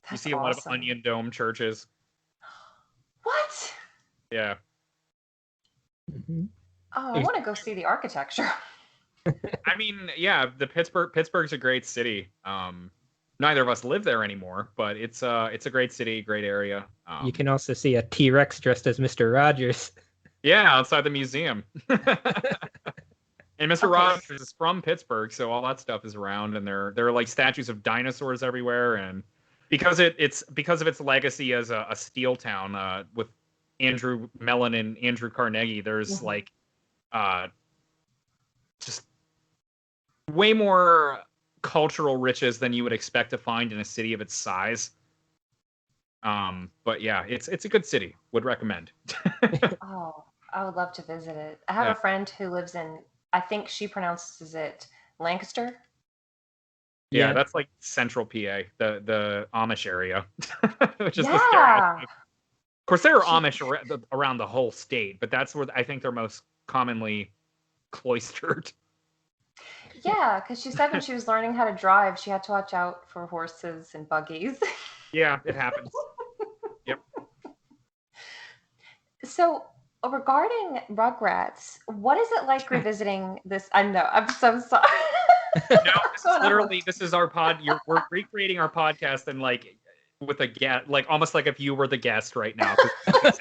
You That's see a lot of awesome. onion dome churches. What? Yeah. Mhm. Oh, I want to go see the architecture. I mean, yeah, the Pittsburgh's a great city. Neither of us live there anymore, but it's a great city, great area. You can also see a T-Rex dressed as Mr. Rogers. Yeah, outside the museum. And Mr. Okay. Rogers is from Pittsburgh, so all that stuff is around, and there are like statues of dinosaurs everywhere, and it's because of its legacy as a steel town, with Andrew Mellon and Andrew Carnegie. There's Mhm. like uh, just way more cultural riches than you would expect to find in a city of its size. But yeah, it's a good city. Would recommend. Oh, I would love to visit it. I have Yeah. a friend who lives in, I think she pronounces it Lancaster. Yeah, Yeah, that's like central PA, the Amish area, which is the Yeah. stereotype. Of course, there are She, Amish around the whole state, but that's where I think they're most commonly cloistered. yeah, because she said when she was learning how to drive, she had to watch out for horses and buggies. Yeah, it happens. Yep. So, regarding Rugrats, what is it like revisiting this? I know, I'm so sorry. No, I'm going on one. this is our pod. We're recreating our podcast and like with a guest, like almost like if you were the guest right now. 'Cause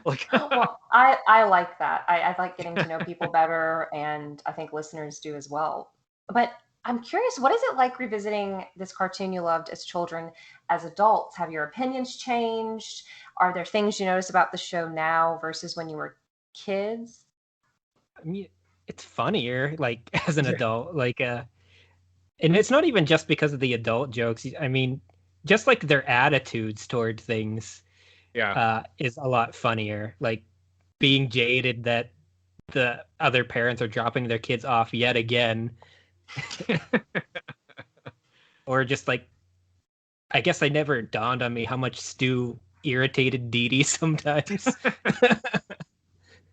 like, Well, I like that. I like getting to know people better, and I think listeners do as well. But I'm curious, what is it like revisiting this cartoon you loved as children, as adults? Have your opinions changed? Are there things you notice about the show now versus when you were kids? I mean, it's funnier, like as an Yeah. adult, and it's not even just because of the adult jokes. I mean, just like their attitudes toward things, yeah. is a lot funnier. Like being jaded that the other parents are dropping their kids off yet again, or just like, I guess I never dawned on me how much Stu irritated Dee Dee sometimes.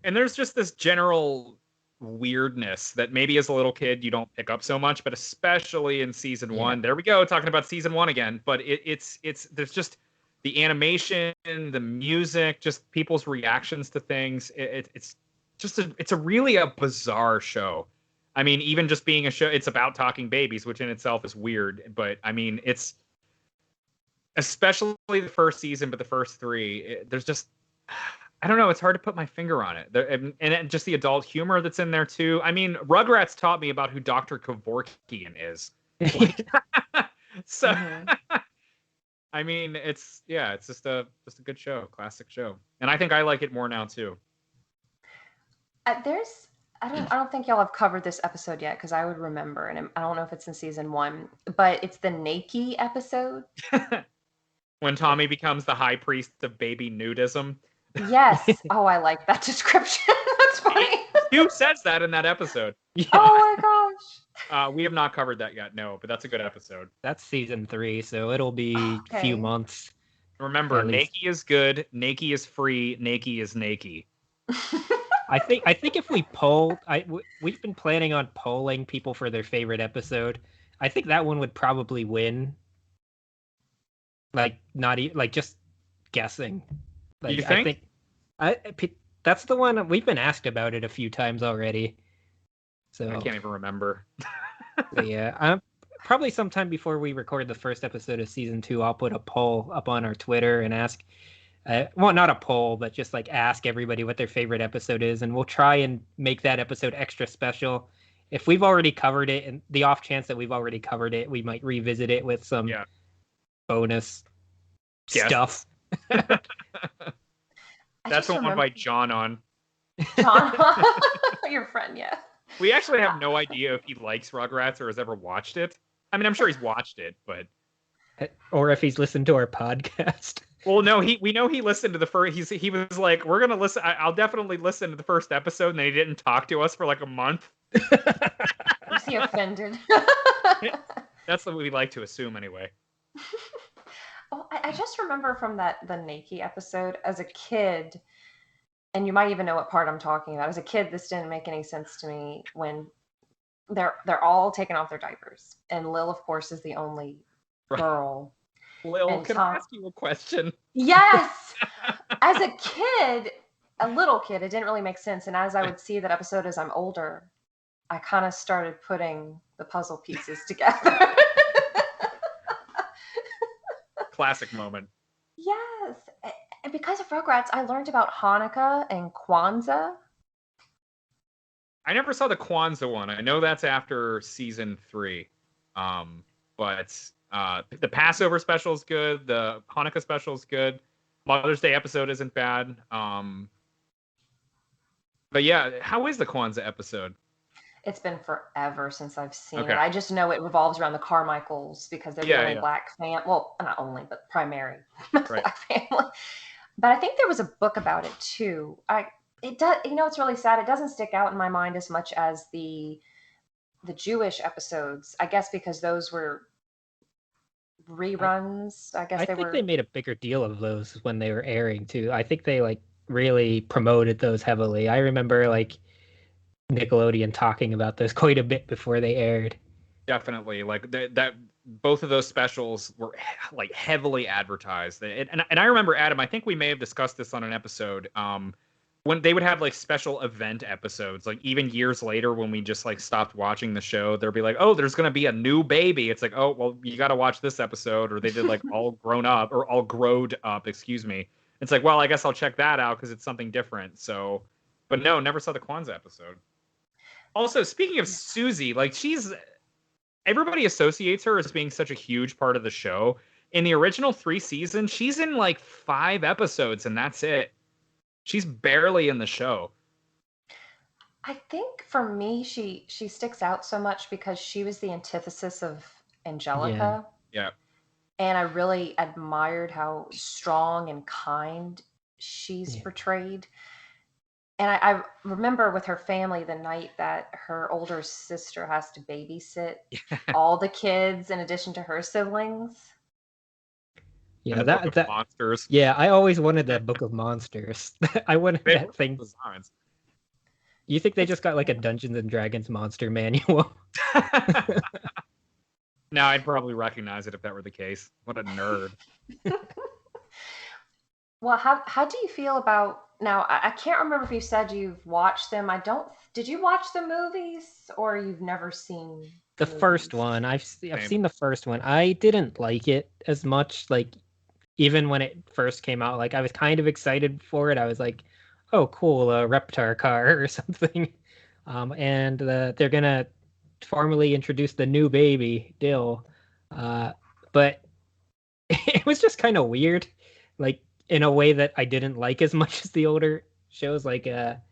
And there's just this general weirdness that maybe as a little kid you don't pick up so much, but especially in season Yeah. one. There we go, talking about season one again. But it's there's just the animation, the music, just people's reactions to things. It's just it's a really a bizarre show. I mean, even just being a show, it's about talking babies, which in itself is weird. But I mean, it's especially the first season, but the first three, there's just I don't know. It's hard to put my finger on it. And just the adult humor that's in there too. I mean, Rugrats taught me about who Dr. Kevorkian is. Like, so, Mhm. I mean, it's just a good show, classic show, and I think I like it more now too. There's I don't think y'all have covered this episode yet because I would remember, and I don't know if it's in season one, but it's the Nakey episode. When Tommy becomes the high priest of baby nudism. Yes. Oh, I like that description. That's funny. Who says that in that episode? Yeah, Oh my gosh. We have not covered that yet, no, but that's a good episode. that's season 3, so it'll be a few Okay. months Remember, at least. Nakey is good, Nakey is free, Nakey is Nakey. I think if we we've been planning on polling people for their favorite episode. I think that one would probably win. Like like just guessing. Like You I think? think that's the one we've been asked about it a few times already. I So can't even remember. yeah, probably sometime before we record the first episode of season 2, I'll put a poll up on our Twitter and ask. Well, not a poll, but just like ask everybody what their favorite episode is, and we'll try and make that episode extra special. If we've already covered it, and the off chance that we've already covered it, we might revisit it with some Yeah. bonus Yes. stuff. I That's just the one remember by John on. John, your friend, yeah. We actually have no idea if he likes Rugrats or has ever watched it. I mean, I'm sure he's watched it, but Or if he's listened to our podcast. well, no, we know he listened to the first. He was like, we're gonna listen. I'll definitely listen to the first episode, and then he didn't talk to us for like a month. Was he offended? That's what we like to assume, anyway. Oh, I just remember from the Nakey episode as a kid, and you might even know what part I'm talking about. As a kid, this didn't make any sense to me when they're all taking off their diapers, and Lil, of course, is the only girl. Lil, And can I ask you a question? Yes, as a kid, a little kid, it didn't really make sense. And as I would see that episode as I'm older, I kind of started putting the puzzle pieces together. Classic moment. Yes, and because of Rugrats, I learned about Hanukkah and Kwanzaa. I never saw the Kwanzaa one. I know that's after season 3. But the Passover special is good. The Hanukkah special is good. Mother's Day episode isn't bad. But yeah, how is the Kwanzaa episode? It's been forever since I've seen Okay. it. I just know it revolves around the Carmichaels because they're the only black family. Well, not only, but primary black family. But I think there was a book about it too. It does. You know, it's really sad. It doesn't stick out in my mind as much as the Jewish episodes. I guess because those were reruns. I guess I think they made a bigger deal of those when they were airing too. I think they like really promoted those heavily. I remember like Nickelodeon talking about those quite a bit before they aired. Definitely, like that. Both of those specials were like heavily advertised, and I remember, Adam, I think we may have discussed this on an episode. When they would have like special event episodes, like even years later when we just like stopped watching the show, there'd be like, oh, there's gonna be a new baby. It's like, oh, well, you got to watch this episode. Or they did like all grown up or all growed up, excuse me. It's like, well, I guess I'll check that out because it's something different. So, but no, never saw the Kwanzaa episode. Also, speaking of Susie, like everybody associates her as being such a huge part of the show. In the original 3 seasons, she's in like 5 episodes and that's it. She's barely in the show. I think for me, she sticks out so much because she was the antithesis of Angelica. Yeah. And I really admired how strong and kind she's portrayed. And I remember with her family the night that her older sister has to babysit all the kids in addition to her siblings. Yeah, that monsters. Yeah, I always wanted that Book of Monsters. I wanted that thing. Designs. You think they just got like a Dungeons and Dragons monster manual? No, I'd probably recognize it if that were the case. What a nerd. Well, how do you feel about now? I can't remember if you said you've watched them. Did you watch the movies or you've never seen the first one? I've seen the first one. I didn't like it as much. Like even when it first came out, like I was kind of excited for it. I was like, oh, cool, a Reptar car or something. And they're gonna formally introduce the new baby, Dill. But it was just kind of weird, like in a way that I didn't like as much as the older shows. Like the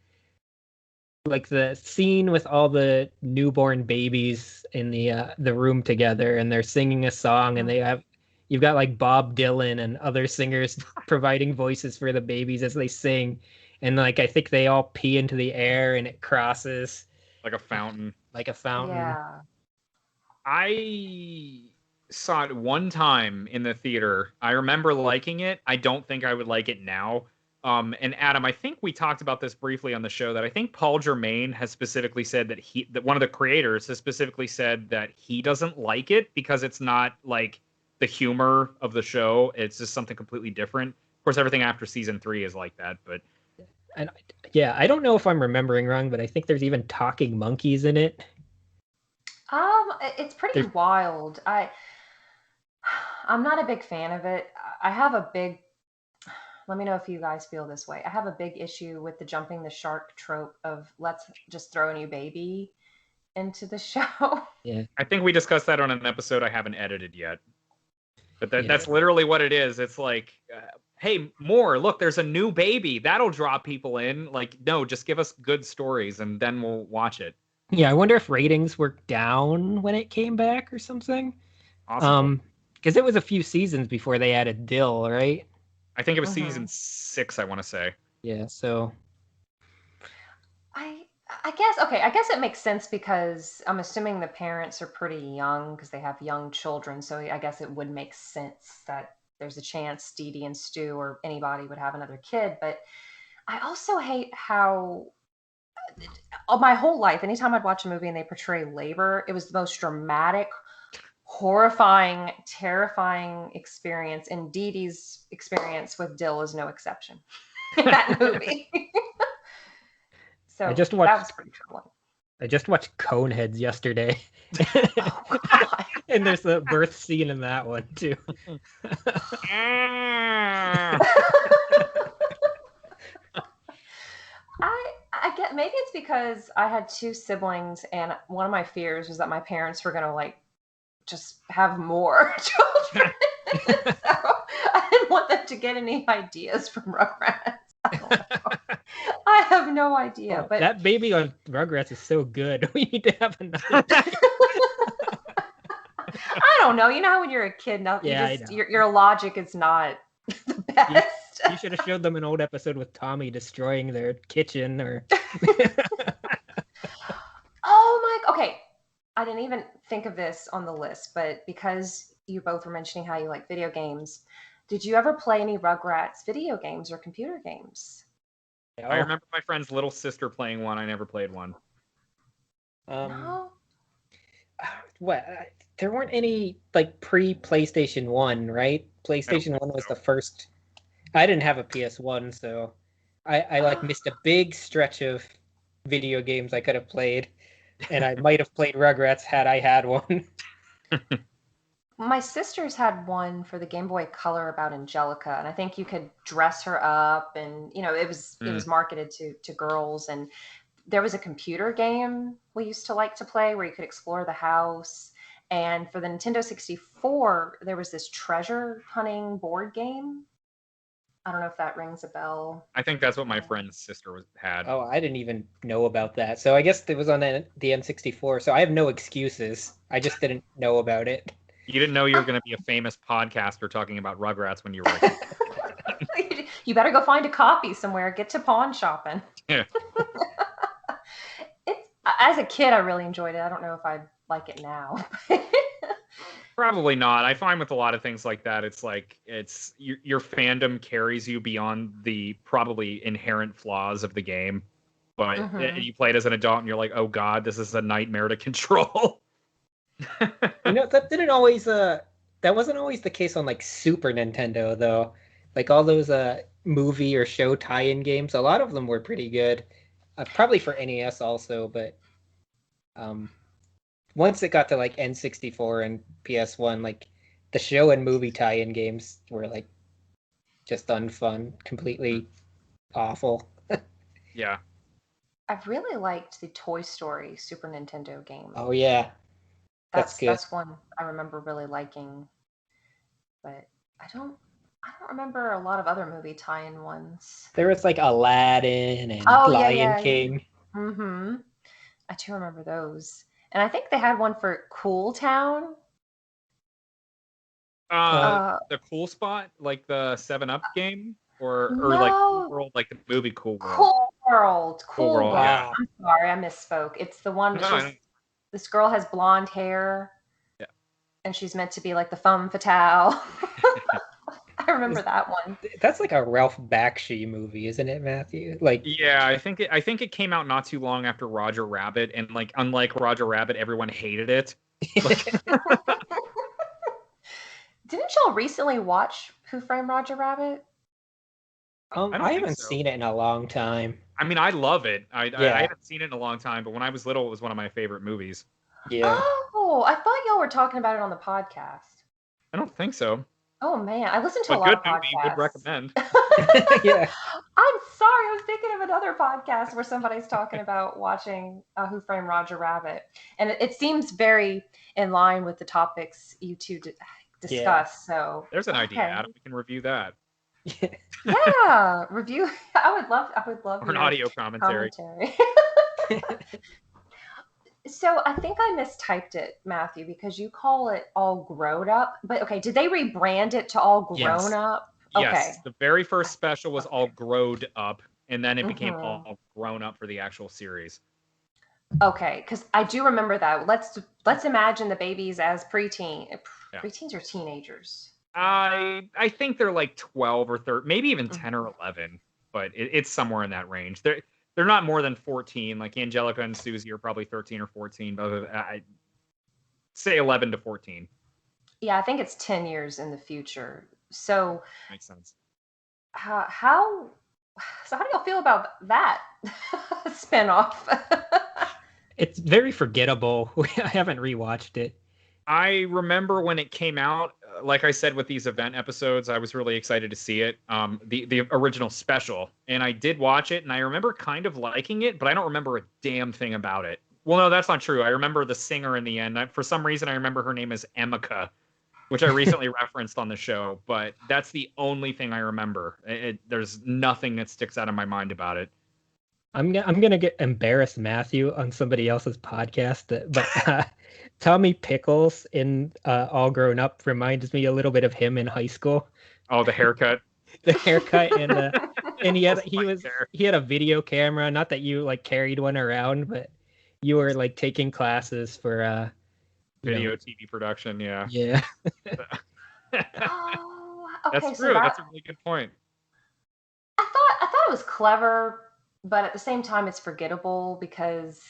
scene with all the newborn babies in the room together, and they're singing a song, and you've got like Bob Dylan and other singers providing voices for the babies as they sing, and like I think they all pee into the air and it crosses like a fountain. Yeah. I saw it one time in the theater. I remember liking it. I don't think I would like it now. And Adam, I think we talked about this briefly on the show that I think Paul Germain has specifically said that one of the creators has specifically said that he doesn't like it because it's not like the humor of the show. It's just something completely different. Of course, everything after season 3 is like that, but and yeah, I don't know if I'm remembering wrong, but I think there's even talking monkeys in it. It's pretty wild. I'm not a big fan of it. Let me know if you guys feel this way. I have a big issue with the jumping the shark trope of let's just throw a new baby into the show. Yeah. I think we discussed that on an episode I haven't edited yet. But that's literally what it is. It's like, hey, look, there's a new baby. That'll draw people in. Like, no, just give us good stories and then we'll watch it. Yeah, I wonder if ratings were down when it came back or something. Awesome. Because it was a few seasons before they added Dill, right? I think it was season 6, I want to say. Yeah, so I guess it makes sense because I'm assuming the parents are pretty young because they have young children. So I guess it would make sense that there's a chance Dee Dee and Stu or anybody would have another kid. But I also hate how my whole life, anytime I'd watch a movie and they portray labor, it was the most dramatic, horrifying, terrifying experience. And Dee Dee's experience with Dill is no exception in that movie. So I just that watched was pretty troubling. I just watched Coneheads yesterday. Oh, God. And there's the birth scene in that one too. I get, maybe it's because I had two siblings, and one of my fears was that my parents were gonna like just have more children. So I didn't want them to get any ideas from Rugrats. I don't know. I have no idea. But that baby on Rugrats is so good. We need to have another. I don't know. You know how when you're a kid, your logic is not the best. You should have showed them an old episode with Tommy destroying their kitchen or. Okay. I didn't even think of this on the list, but because you both were mentioning how you like video games, did you ever play any Rugrats video games or computer games? I remember my friend's little sister playing one. I never played one. No. What? There weren't any like pre-PlayStation 1, right? PlayStation 1 was the first. I didn't have a PS1, so I like missed a big stretch of video games I could have played, and I might have played Rugrats had I had one. My sisters had one for the Game Boy Color about Angelica, and I think you could dress her up, and it was marketed to girls. And there was a computer game we used to like to play where you could explore the house. And for the Nintendo 64, there was this treasure hunting board game. I don't know if that rings a bell. I think that's what my friend's sister had. Oh, I didn't even know about that. So I guess it was on the N64. So I have no excuses. I just didn't know about it. You didn't know you were going to be a famous podcaster talking about Rugrats when you were a kid. You better go find a copy somewhere. Get to pawn shopping. Yeah. As a kid, I really enjoyed it. I don't know if I'd like it now. Probably not. I find with a lot of things like that, it's like your fandom carries you beyond the probably inherent flaws of the game. But you play it as an adult and you're like, oh God, this is a nightmare to control. That didn't always that wasn't always the case on like Super Nintendo though. Like all those movie or show tie-in games, a lot of them were pretty good. Probably for NES also, but once it got to like N64 and PS1, like the show and movie tie-in games were like just unfun, completely awful. Yeah. I really liked the Toy Story Super Nintendo game. Oh yeah. That's good. That's one I remember really liking. But I don't remember a lot of other movie tie-in ones. There was like Aladdin and Lion King. Yeah. Mm-hmm. I do remember those. And I think they had one for Cool Town. The Cool Spot, like the 7-Up game, or like Cool World, like the movie Cool World. Cool World. Yeah. I'm sorry, I misspoke. It's the one. This girl has blonde hair. Yeah. And she's meant to be like the femme fatale. I remember that one. That's like a Ralph Bakshi movie, isn't it, Matthew? Like, yeah, I think it came out not too long after Roger Rabbit, and like unlike Roger Rabbit, everyone hated it. Didn't y'all recently watch Who Framed Roger Rabbit? I haven't seen it in a long time. I mean, I love it. I haven't seen it in a long time, but when I was little, it was one of my favorite movies. Yeah. Oh, I thought y'all were talking about it on the podcast. I don't think so. Oh man, I listened to a lot of podcasts. Movie, would recommend. Yeah. I'm sorry, I was thinking of another podcast where somebody's talking about watching Who Framed Roger Rabbit, and it seems very in line with the topics you two discuss. Yeah. So there's an idea, Adam. We can review that. Yeah, review. I would love. Or an audio commentary. So I think I mistyped it, Matthew, because you call it All Grown Up. But okay, did they rebrand it to All Grown Up? Okay. Yes, the very first special was All Growed Up, and then it became All Grown Up for the actual series. Okay, because I do remember that. Let's imagine the babies as preteens or teenagers. I think they're like 12 or 13, maybe even 10 or 11. but it's somewhere in that range. They're not more than 14. Like Angelica and Susie are probably 13 or 14, but I'd say 11 to 14. Yeah, I think it's 10 years in the future. So Makes sense. how so how do y'all feel about that spinoff? It's very forgettable. I haven't rewatched it. I remember when it came out, like I said with these event episodes, I was really excited to see it. The original special, and I did watch it, and I remember kind of liking it, but I don't remember a damn thing about it. Well, no, that's not true. I remember the singer in the end. For some reason, I remember her name is Emika, which I recently referenced on the show, but that's the only thing I remember. There's nothing that sticks out of my mind about it. I'm gonna get embarrass Matthew on somebody else's podcast, but Tommy Pickles in All Grown Up reminds me a little bit of him in high school. Oh, the haircut. The haircut and he had a video camera. Not that you like carried one around, but you were like taking classes for video TV production. Yeah. Yeah. Oh, okay. That's So true. That's a really good point. I thought it was clever, but at the same time, it's forgettable because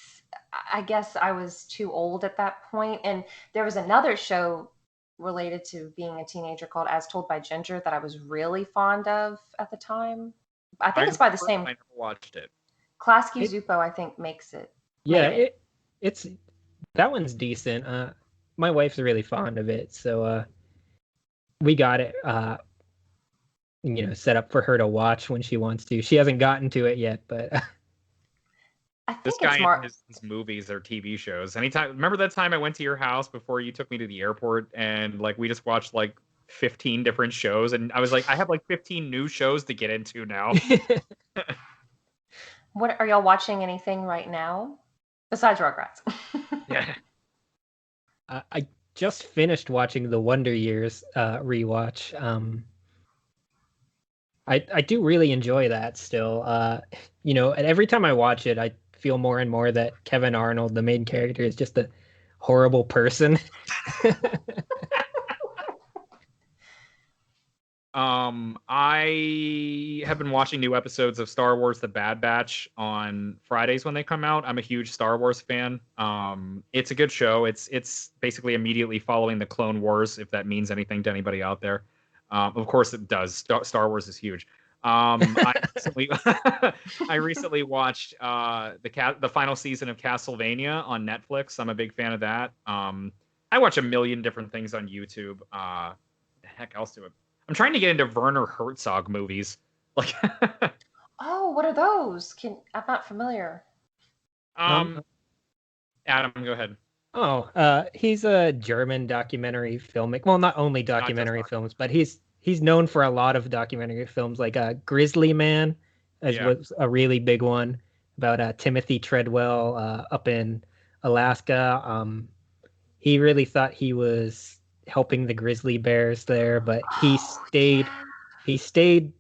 I guess I was too old at that point. And there was another show related to being a teenager called As Told by Ginger that I was really fond of at the time. I think it's by the same. I never watched it. Klasky Zupo, I think, makes it. Yeah, it's that one's decent. My wife's really fond of it, so we got it set up for her to watch when she wants to. She hasn't gotten to it yet, but I think this guy it's more... and his movies or TV shows. Anytime, remember that time I went to your house before you took me to the airport, and like we just watched like 15 different shows, and I was like, I have like 15 new shows to get into now. What are y'all watching? Anything right now besides Rugrats? Yeah. I just finished watching the Wonder Years rewatch. I do really enjoy that still. And every time I watch it, I feel more and more that Kevin Arnold, the main character, is just a horrible person. I have been watching new episodes of Star Wars: The Bad Batch on Fridays when they come out. I'm a huge Star Wars fan. It's a good show. It's basically immediately following the Clone Wars, if that means anything to anybody out there. Of course it does. Star Wars is huge. I recently watched the final season of Castlevania on Netflix. I'm a big fan of that. I watch a million different things on YouTube. The heck else do it? I'm trying to get into Werner Herzog movies. Like, oh, what are those? I'm not familiar. Adam, go ahead. Oh, he's a German documentary filmmaker. Well, not only documentary films, but he's known for a lot of documentary films, like Grizzly Man, was a really big one about Timothy Treadwell up in Alaska. He really thought he was helping the grizzly bears there, but he stayed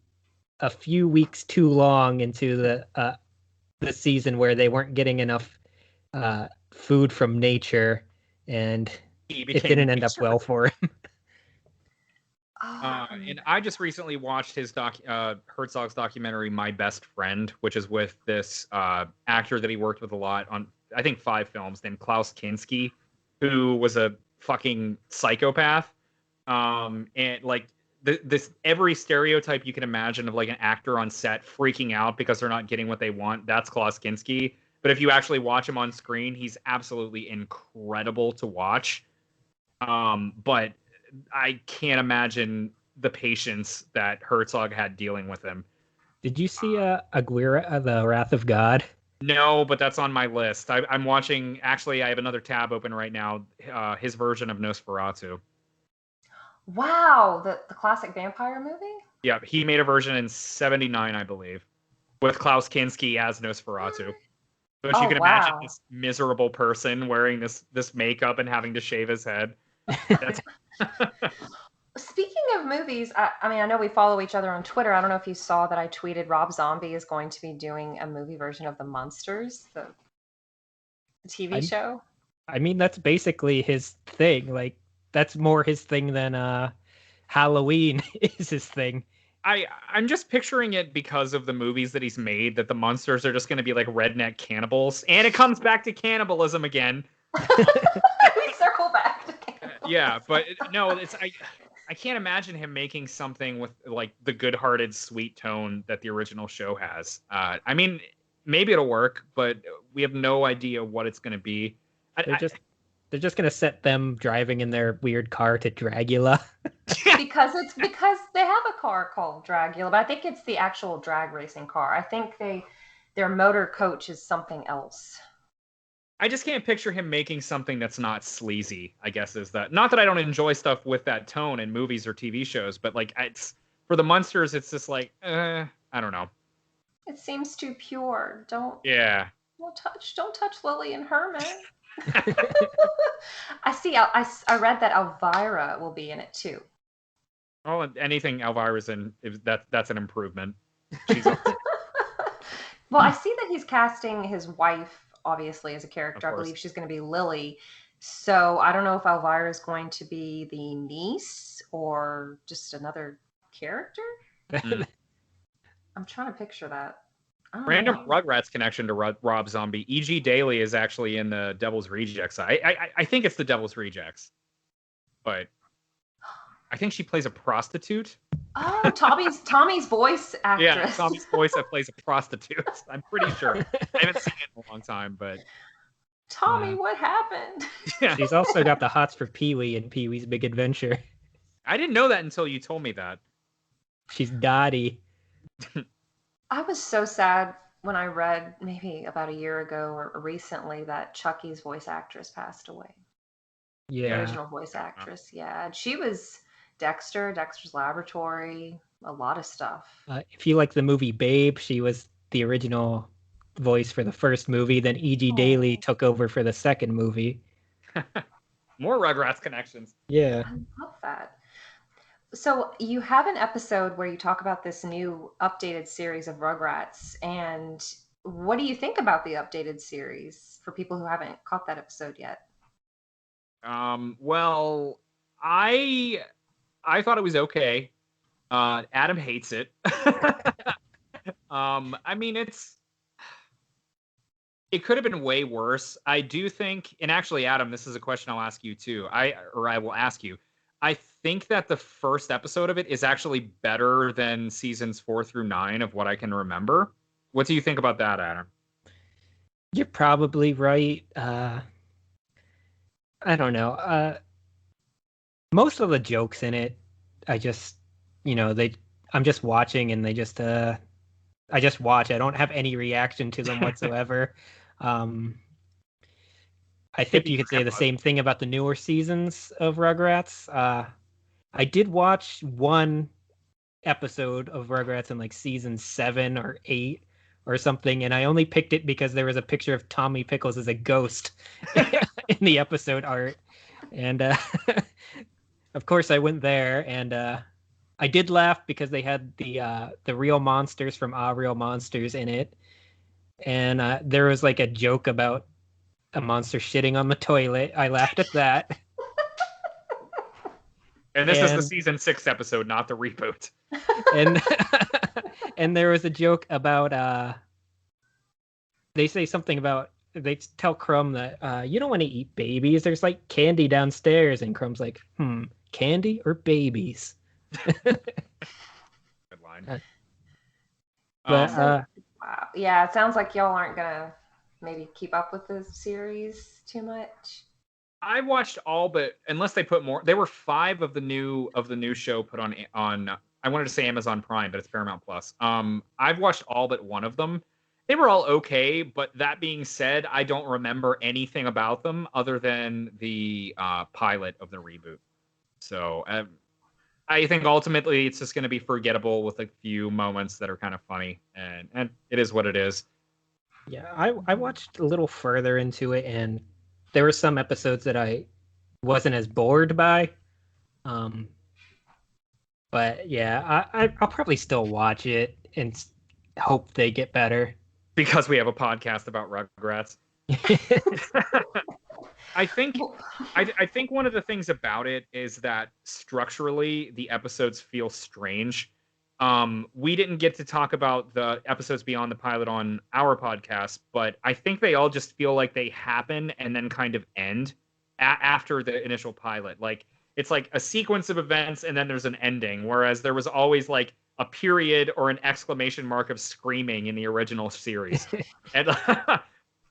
a few weeks too long into the season where they weren't getting enough food from nature, and it didn't end up well for him. And I just recently watched his Herzog's documentary My Best Friend, which is with this actor that he worked with a lot on, I think, 5 films, named Klaus Kinski, who was a fucking psychopath. And like this every stereotype you can imagine of like an actor on set freaking out because they're not getting what they want, that's Klaus Kinski. But if you actually watch him on screen, he's absolutely incredible to watch. But I can't imagine the patience that Herzog had dealing with him. Did you see Aguirre, The Wrath of God? No, but that's on my list. I'm watching. Actually, I have another tab open right now. His version of Nosferatu. Wow, the classic vampire movie? Yeah, he made a version in '79, I believe, with Klaus Kinski as Nosferatu. But you can imagine this miserable person wearing this makeup and having to shave his head. That's... Speaking of movies, I mean, I know we follow each other on Twitter. I don't know if you saw that I tweeted Rob Zombie is going to be doing a movie version of The Munsters, the TV show. I mean, that's basically his thing. Like, that's more his thing than Halloween is his thing. I'm just picturing it because of the movies that he's made, that the monsters are just going to be like redneck cannibals, and it comes back to cannibalism again. We circle back to cannibals. Yeah, but no, I can't imagine him making something with like the good-hearted, sweet tone that the original show has. I mean, maybe it'll work, but we have no idea what it's going to be. They're just gonna set them driving in their weird car to Dragula. because they have a car called Dragula, but I think it's the actual drag racing car. I think their motor coach is something else. I just can't picture him making something that's not sleazy, I guess is that. Not that I don't enjoy stuff with that tone in movies or TV shows, but like it's for the Munsters, it's just like, I don't know. It seems too pure. Don't touch Lily and Herman. I see. I read that Elvira will be in it too. Oh, anything Elvira's in, that's an improvement. Well, I see that he's casting his wife, obviously, as a character. I believe she's going to be Lily. So I don't know if Elvira is going to be the niece or just another character. I'm trying to picture that. Random Rugrats connection to Rob Zombie. E.G. Daily is actually in the Devil's Rejects. I think it's the Devil's Rejects, but I think she plays a prostitute. Oh, Tommy's voice actress. Yeah, Tommy's voice that plays a prostitute. I'm pretty sure. I haven't seen it in a long time, but Tommy, what happened? Yeah. She's also got the hots for Pee-wee in Pee-wee's Big Adventure. I didn't know that until you told me that. She's Dottie. I was so sad when I read maybe about a year ago or recently that Chucky's voice actress passed away. Yeah. The original voice actress. Yeah. And she was Dexter's Laboratory, a lot of stuff. If you like the movie Babe, she was the original voice for the first movie. Then E.G. Daily took over for the second movie. More Rugrats connections. Yeah. I love that. So you have an episode where you talk about this new updated series of Rugrats, and what do you think about the updated series for people who haven't caught that episode yet? Well, I thought it was okay. Adam hates it. I mean, it could have been way worse. I do think, and actually, Adam, this is a question I'll ask you too. I will ask you. I think that the first episode of it is actually better than seasons 4 through 9 of what I can remember. What do you think about that, Adam? You're probably right. I don't know. Most of the jokes in it, I just, I'm just watching and I just watch. I don't have any reaction to them whatsoever. I think you could say the same thing about the newer seasons of Rugrats. I did watch one episode of Rugrats in like season 7 or 8 or something, and I only picked it because there was a picture of Tommy Pickles as a ghost in the episode art. And of course I went there, and I did laugh because they had the real monsters from Real Monsters in it. And there was like a joke about a monster shitting on the toilet. I laughed at that. And this is the season 6 episode, not the reboot. And there was a joke about they say something about, they tell Crumb that you don't want to eat babies. There's like candy downstairs, and Crumb's like, candy or babies? Good line. But wow. Yeah, it sounds like y'all aren't gonna maybe keep up with the series too much. I watched all but, unless they put more, there were 5 of the new show put on I wanted to say Amazon Prime, but it's Paramount Plus. I've watched all but one of them. They were all okay, but that being said, I don't remember anything about them other than the pilot of the reboot. So I think ultimately it's just going to be forgettable with a few moments that are kind of funny, and it is what it is. Yeah, I watched a little further into it, and there were some episodes that I wasn't as bored by. But yeah, I'll probably still watch it and hope they get better. Because we have a podcast about Rugrats. I think one of the things about it is that structurally the episodes feel strange. We didn't get to talk about the episodes beyond the pilot on our podcast, but I think they all just feel like they happen and then kind of end after the initial pilot. Like it's like a sequence of events and then there's an ending, whereas there was always like a period or an exclamation mark of screaming in the original series. And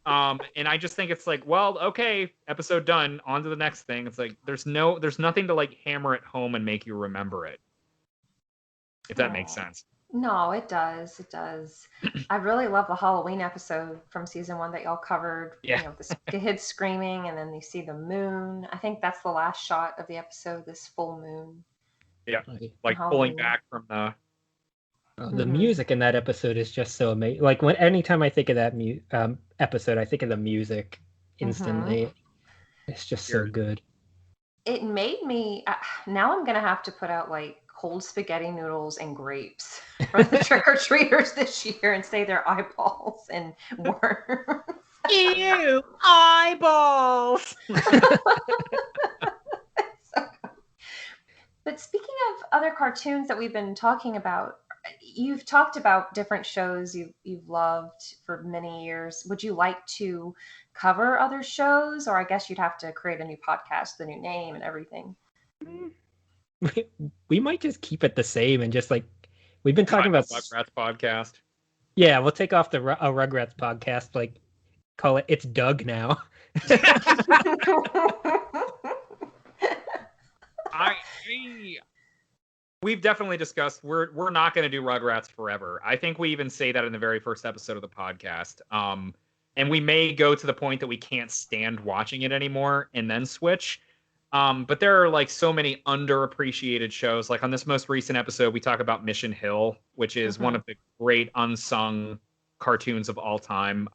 and I just think it's like, well, okay, episode done, on to the next thing. It's like there's nothing to like hammer it home and make you remember it. If that makes sense. No, it does. It does. I really love the Halloween episode from season 1 that y'all covered. Yeah. You know, the kids screaming and then you see the moon. I think that's the last shot of the episode, this full moon. Yeah. Like pulling back from the... The music in that episode is just so amazing. Like anytime I think of that episode, I think of the music instantly. It's just so good. It made me... now I'm going to have to put out like cold spaghetti noodles and grapes for the trick-or-treaters this year and say they're eyeballs and worms. Ew, eyeballs! But speaking of other cartoons that we've been talking about, you've talked about different shows you've loved for many years. Would you like to cover other shows, or I guess you'd have to create a new podcast, the new name and everything? We might just keep it the same and just like we've been talking about Rugrats podcast. Yeah, we'll take off the Rugrats podcast. Like call it It's Doug now. We've definitely discussed we're not going to do Rugrats forever. I think we even say that in the very first episode of the podcast. And we may go to the point that we can't stand watching it anymore and then switch. But there are like so many underappreciated shows. Like on this most recent episode, we talk about Mission Hill, which is one of the great unsung cartoons of all time.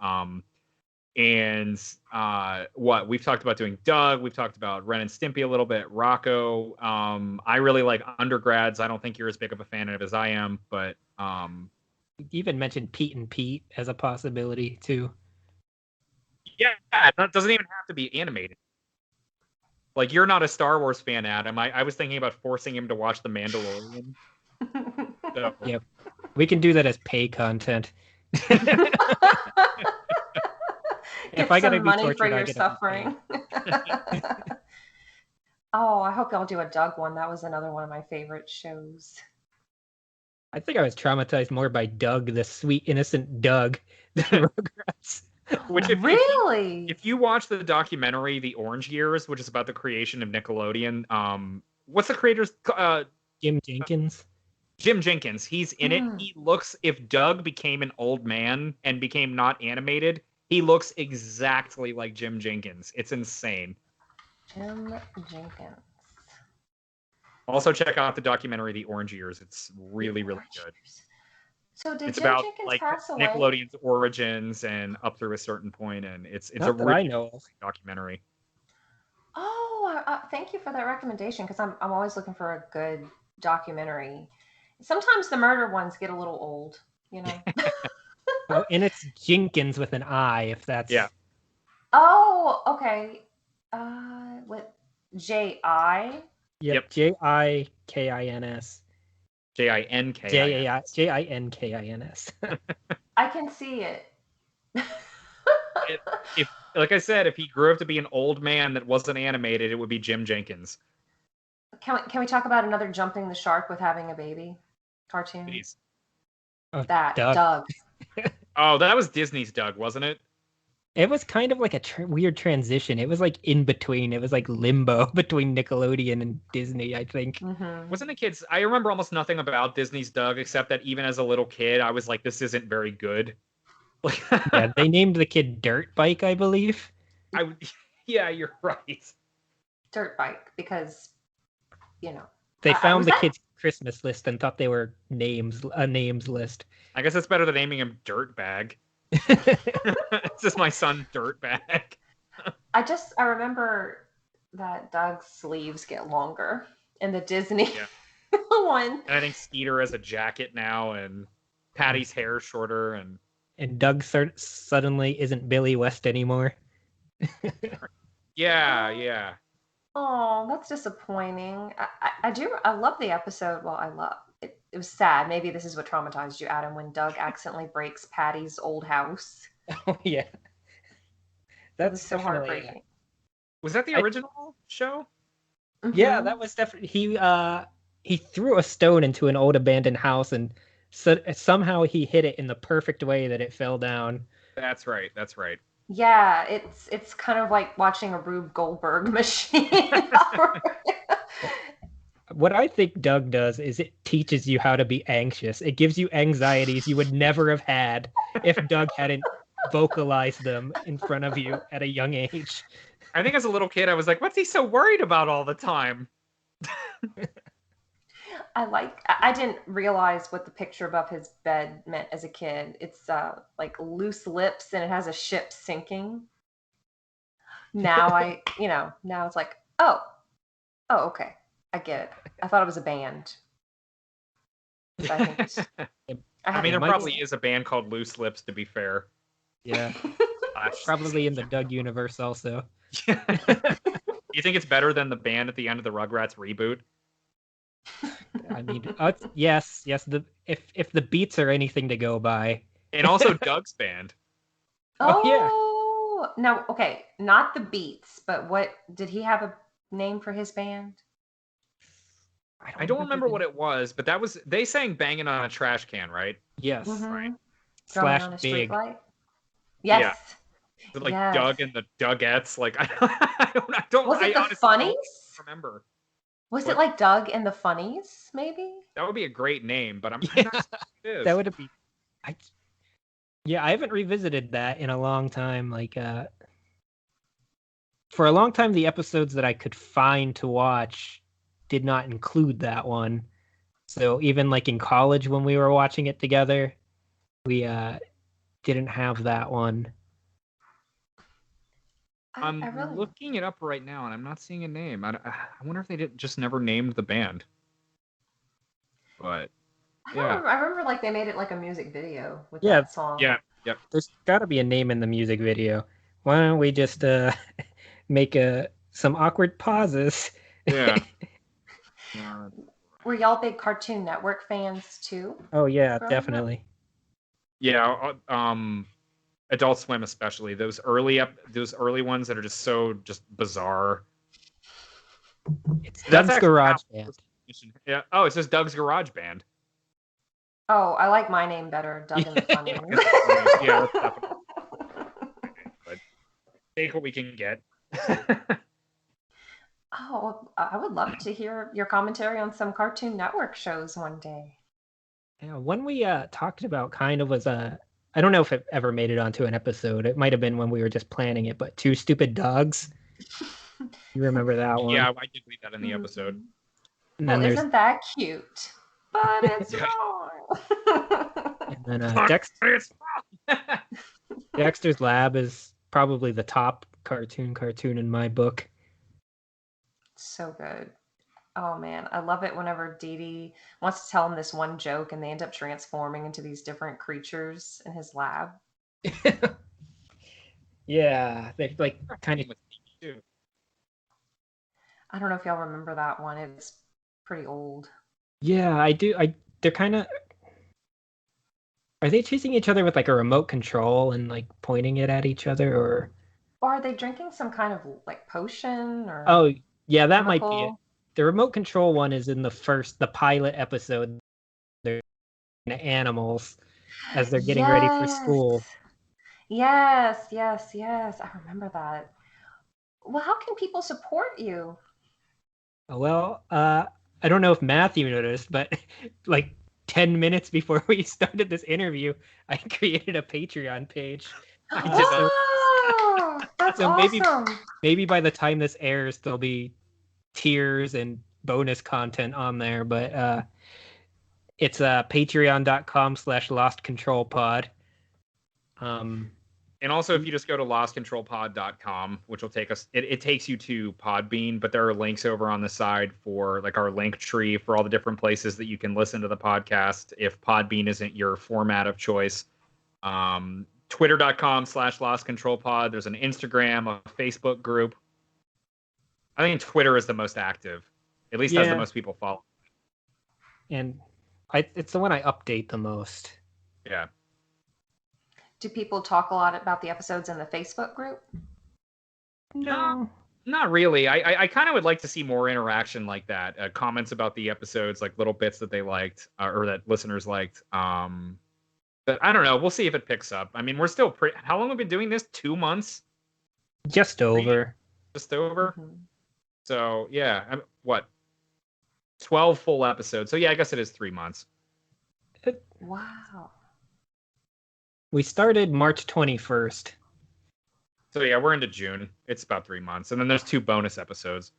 And we've talked about doing Doug, we've talked about Ren and Stimpy a little bit, Rocco. I really like Undergrads. I don't think you're as big of a fan of it as I am, but you even mentioned Pete and Pete as a possibility too. Yeah, that doesn't even have to be animated. Like, you're not a Star Wars fan, Adam. I was thinking about forcing him to watch The Mandalorian. So. Yep, we can do that as pay content. Get if I some gotta money tortured, for your suffering. Oh, I hope y'all do a Doug one. That was another one of my favorite shows. I think I was traumatized more by Doug, the sweet, innocent Doug, than Rugrats. Which Really? If you watch the documentary The Orange Years, which is about the creation of Nickelodeon, what's the creator's Jim Jenkins? Jim Jenkins. He's in it. He looks, if Doug became an old man and became not animated, he looks exactly like Jim Jenkins. It's insane. Jim Jenkins. Also check out the documentary The Orange Years. It's really, really good. So did it's Jim about Jenkins like pass away? Nickelodeon's origins and up through a certain point, and it's a really documentary. Oh, thank you for that recommendation, because I'm always looking for a good documentary. Sometimes the murder ones get a little old, you know. Oh, and it's Jenkins with an I, if that's... Yeah. Oh, okay. What? J-I? Yep. J-I-K-I-N-S. J-I-N-K-I-N-S. J-I-N-K-I-N-S. I can see it. If, like I said, if he grew up to be an old man that wasn't animated, it would be Jim Jenkins. Can we talk about another Jumping the Shark with having a baby cartoon? Please. Oh, that Doug. Oh, that was Disney's Doug, wasn't it? It was kind of like a weird transition. It was like in between. It was like limbo between Nickelodeon and Disney, I think. Mm-hmm. Wasn't it kids? I remember almost nothing about Disney's Doug, except that even as a little kid, I was like, this isn't very good. Yeah, they named the kid Dirt Bike, I believe. Yeah, you're right. Dirt Bike, because, you know. They found the kid's Christmas list and thought they were a names list. I guess it's better than naming him Dirtbag. It's just my son Dirtbag. I remember that Doug's sleeves get longer in the Disney one. And I think Skeeter has a jacket now, and Patty's hair is shorter, and Doug suddenly isn't Billy West anymore. Yeah. Oh, that's disappointing. I love the episode. Well, I love it. was sad. Maybe this is what traumatized you, Adam, when Doug accidentally breaks Patty's old house. Oh yeah, It that's was so definitely heartbreaking. Was that the original show? yeah. Mhm. That was definitely he threw a stone into an old abandoned house and somehow he hit it in the perfect way that it fell down. That's right. That's right. Yeah, it's kind of like watching a Rube Goldberg machine. What I think Doug does is it teaches you how to be anxious. It gives you anxieties you would never have had if Doug hadn't vocalized them in front of you at a young age. I think as a little kid, I was like, "What's he so worried about all the time?" I didn't realize what the picture above his bed meant as a kid. It's like loose lips and it has a ship sinking. Now now it's like, oh, okay. I get it. I thought it was a band. So I think I mean, It there might probably be. is a band called Loose Lips, to be fair. Yeah, probably in the Doug universe also. You think it's better than the band at the end of the Rugrats reboot? I mean, yes. The if the beats are anything to go by. And also Doug's band. Oh yeah. Oh, now okay, not the Beats, but what did he have a name for his band? I don't remember what it was, but they sang "Banging on a Trash Can," right? Yes. Mm-hmm. Drumming Slash on a big. streetlight. Yes. Is it like Yes. Doug and the Dugettes? Like I Was it the honestly Funnies? don't remember. Was What? it like Doug and the Funnies, maybe? That would be a great name, but I'm Yeah, not sure it is. that would be. I haven't revisited that in a long time. Like for a long time, the episodes that I could find to watch did not include that one. So even like in college when we were watching it together, we didn't have that one. I'm I really looking it up right now, and I'm not seeing a name. I wonder if they just never named the band. But I don't yeah, remember. I remember like they made it like a music video with Yeah, that song. yeah, yep. there's got to be a name in the music video. Why don't we just make some awkward pauses? Yeah. Were y'all big Cartoon Network fans too? Oh yeah, growing up? definitely. Yeah, Adult Swim especially. Those early ones that are just so bizarre. It's That's Doug's actually Garage Band. Yeah. Oh, it says Doug's Garage Band. Oh, I like my name better, Doug and the Funnies. Yeah, that's definitely. But take what we can get. Oh, I would love to hear your commentary on some Cartoon Network shows one day. Yeah, one we talked about kind of was I don't know if it ever made it onto an episode. It might have been when we were just planning it, but Two Stupid Dogs. You remember that one? Yeah, I did read that in the episode. And Well, then there's isn't that cute? But it's wrong. and then Dexter's Lab is probably the top cartoon in my book. So good. Oh man, I love it whenever Dee Dee wants to tell him this one joke and they end up transforming into these different creatures in his lab. Yeah, they like kind of. I don't know if y'all remember that one. It's pretty old. Yeah, I do. They're kind of. Are they chasing each other with like a remote control and like pointing it at each other, or? Or are they drinking some kind of like potion or Oh, yeah, that might be it. chemical? The remote control one is in the pilot episode. They're animals as they're getting ready for school. Yes. I remember that. Well, how can people support you? Well, I don't know if Matthew noticed, but like 10 minutes before we started this interview, I created a Patreon page. Oh, that's So awesome. maybe by the time this airs, there'll be tiers and bonus content on there, but it's patreon.com/lostcontrolpod. And also, if you just go to lostcontrolpod.com, which will take us, it takes you to Podbean, but there are links over on the side for like our link tree for all the different places that you can listen to the podcast if Podbean isn't your format of choice. Twitter.com/lostcontrolpod. There's an Instagram, a Facebook group. I think Twitter is the most active, at least has the most people follow. And it's the one I update the most. Yeah. Do people talk a lot about the episodes in the Facebook group? No. Not really. I kind of would like to see more interaction like that. Comments about the episodes, like little bits that they liked or that listeners liked. But I don't know. We'll see if it picks up. I mean, we're still how long have we been doing this? 2 months? Just over. Just over? Mhm. So, yeah. What? 12 full episodes. So, yeah, I guess it is 3 months. Wow. We started March 21st. So, yeah, we're into June. It's about 3 months. And then there's 2 bonus episodes.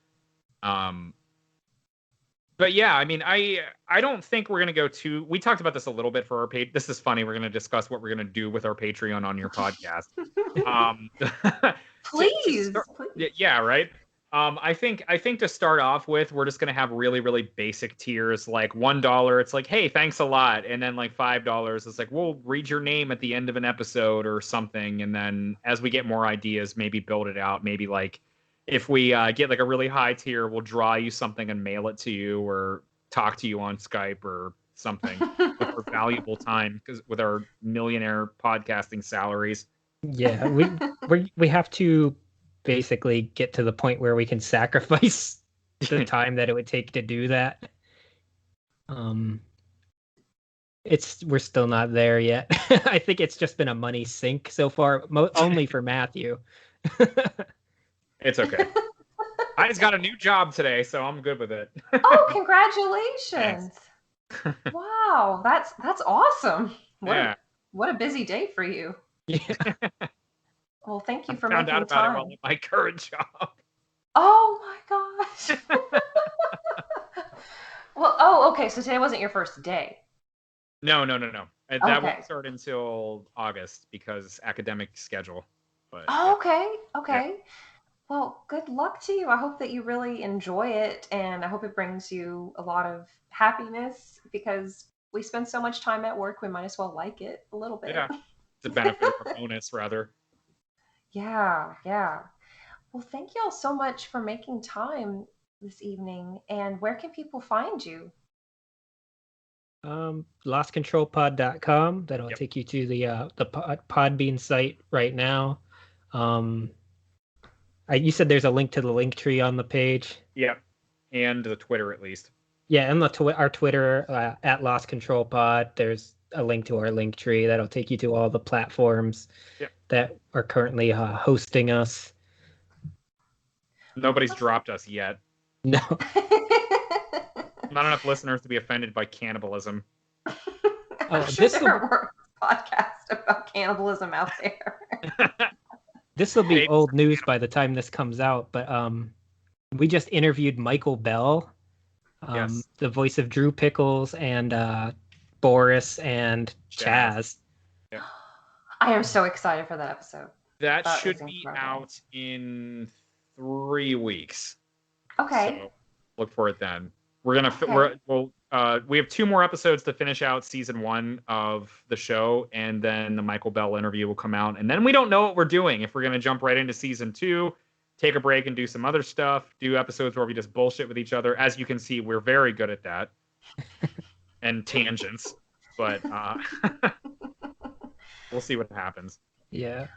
But yeah, I mean, I don't think we're gonna go too. We talked about this a little bit for our page. This is funny. We're gonna discuss what we're gonna do with our Patreon on your podcast. Please. Yeah, right. I think to start off with, we're just gonna have really, really basic tiers, like $1. It's like, hey, thanks a lot, and then like $5. It's like, we'll read your name at the end of an episode or something, and then as we get more ideas, maybe build it out. Maybe like if we get like a really high tier, we'll draw you something and mail it to you, or talk to you on Skype or something with our valuable time, because with our millionaire podcasting salaries. Yeah, we have to basically get to the point where we can sacrifice the time that it would take to do that. We're still not there yet. I think it's just been a money sink so far, only for Matthew. It's okay. I just got a new job today, so I'm good with it. Oh, congratulations. Wow, that's awesome. What a busy day for you. Yeah. Well, thank you for found making out about time. it while at my current job. Oh my gosh. Well, okay, so today wasn't your first day. No. That Okay. won't start until August because academic schedule. But Oh, okay. Yeah. Well, good luck to you. I hope that you really enjoy it, and I hope it brings you a lot of happiness, because we spend so much time at work, we might as well like it a little bit. Yeah, it's a benefit or bonus, rather. Yeah. Well, thank you all so much for making time this evening. And where can people find you? lostcontrolpod.com. That'll take you to the Podbean site right now. You said there's a link to the link tree on the page. Yep, and the Twitter at least. Yeah, and our Twitter at lostcontrolpod. There's a link to our link tree that'll take you to all the platforms that are currently hosting us. Nobody's dropped us yet. No. Not enough listeners to be offended by cannibalism. I'm sure there are podcasts about cannibalism out there. This will be old news by the time this comes out, but we just interviewed Michael Bell, the voice of Drew Pickles and Boris and Chaz. Yeah. I am so excited for that episode. That should be out in 3 weeks. Okay. So look for it then. We're gonna we have 2 more episodes to finish out season 1 of the show, and then the Michael Bell interview will come out, and then we don't know what we're doing. If we're gonna jump right into season 2, take a break and do some other stuff, do episodes where we just bullshit with each other. As you can see, we're very good at that. And tangents. But we'll see what happens. Yeah.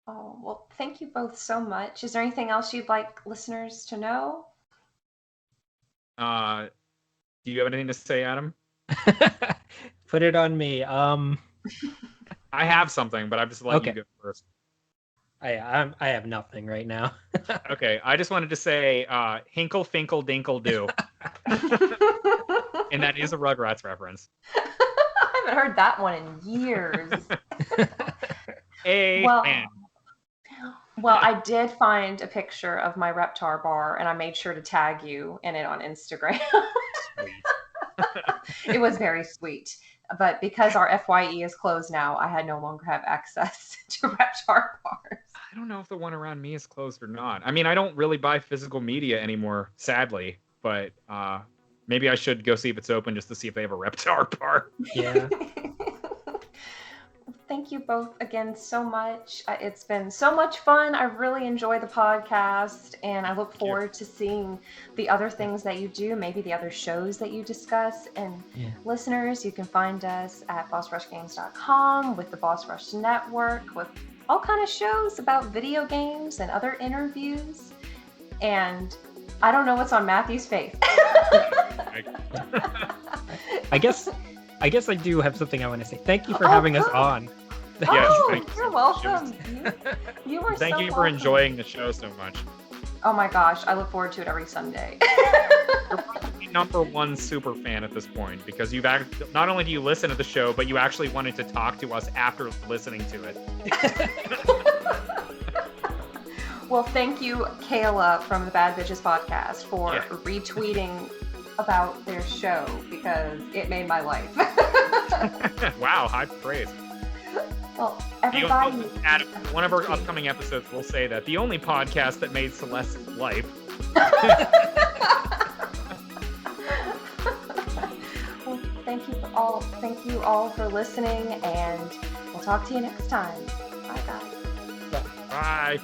Oh, well, thank you both so much. Is there anything else you'd like listeners to know? Do you have anything to say, Adam? Put it on me. I have something, but I'm just letting you go first. I have nothing right now. Okay, I just wanted to say Hinkle Finkle Dinkle Do. And that is a Rugrats reference. I haven't heard that one in years. Well, I did find a picture of my Reptar bar, and I made sure to tag you in it on Instagram. Sweet. It was very sweet. But because our FYE is closed now, I no longer have access to Reptar bars. I don't know if the one around me is closed or not. I mean, I don't really buy physical media anymore, sadly. But maybe I should go see if it's open just to see if they have a Reptar bar. Yeah. thank you both again so much. It's been so much fun. I really enjoy the podcast, and I look forward to seeing the other things that you do, maybe the other shows that you discuss. And listeners, you can find us at bossrushgames.com with the Boss Rush Network, with all kind of shows about video games and other interviews. And I don't know what's on Matthew's face. I guess I do have something I want to say. Thank you for having us on. Yes, you're welcome. You are Thank so you for welcome. enjoying the show so much. Oh my gosh, I look forward to it every Sunday. You're probably #1 super fan at this point, because you've not only do you listen to the show, but you actually wanted to talk to us after listening to it. Well, thank you, Kayla from the Bad Bitches podcast, for retweeting about their show, because it made my life. Wow, high praise. Well, everybody... One of our upcoming episodes will say that the only podcast that made Celeste's life. Well, thank you all for listening, and we'll talk to you next time. Bye, guys. Bye.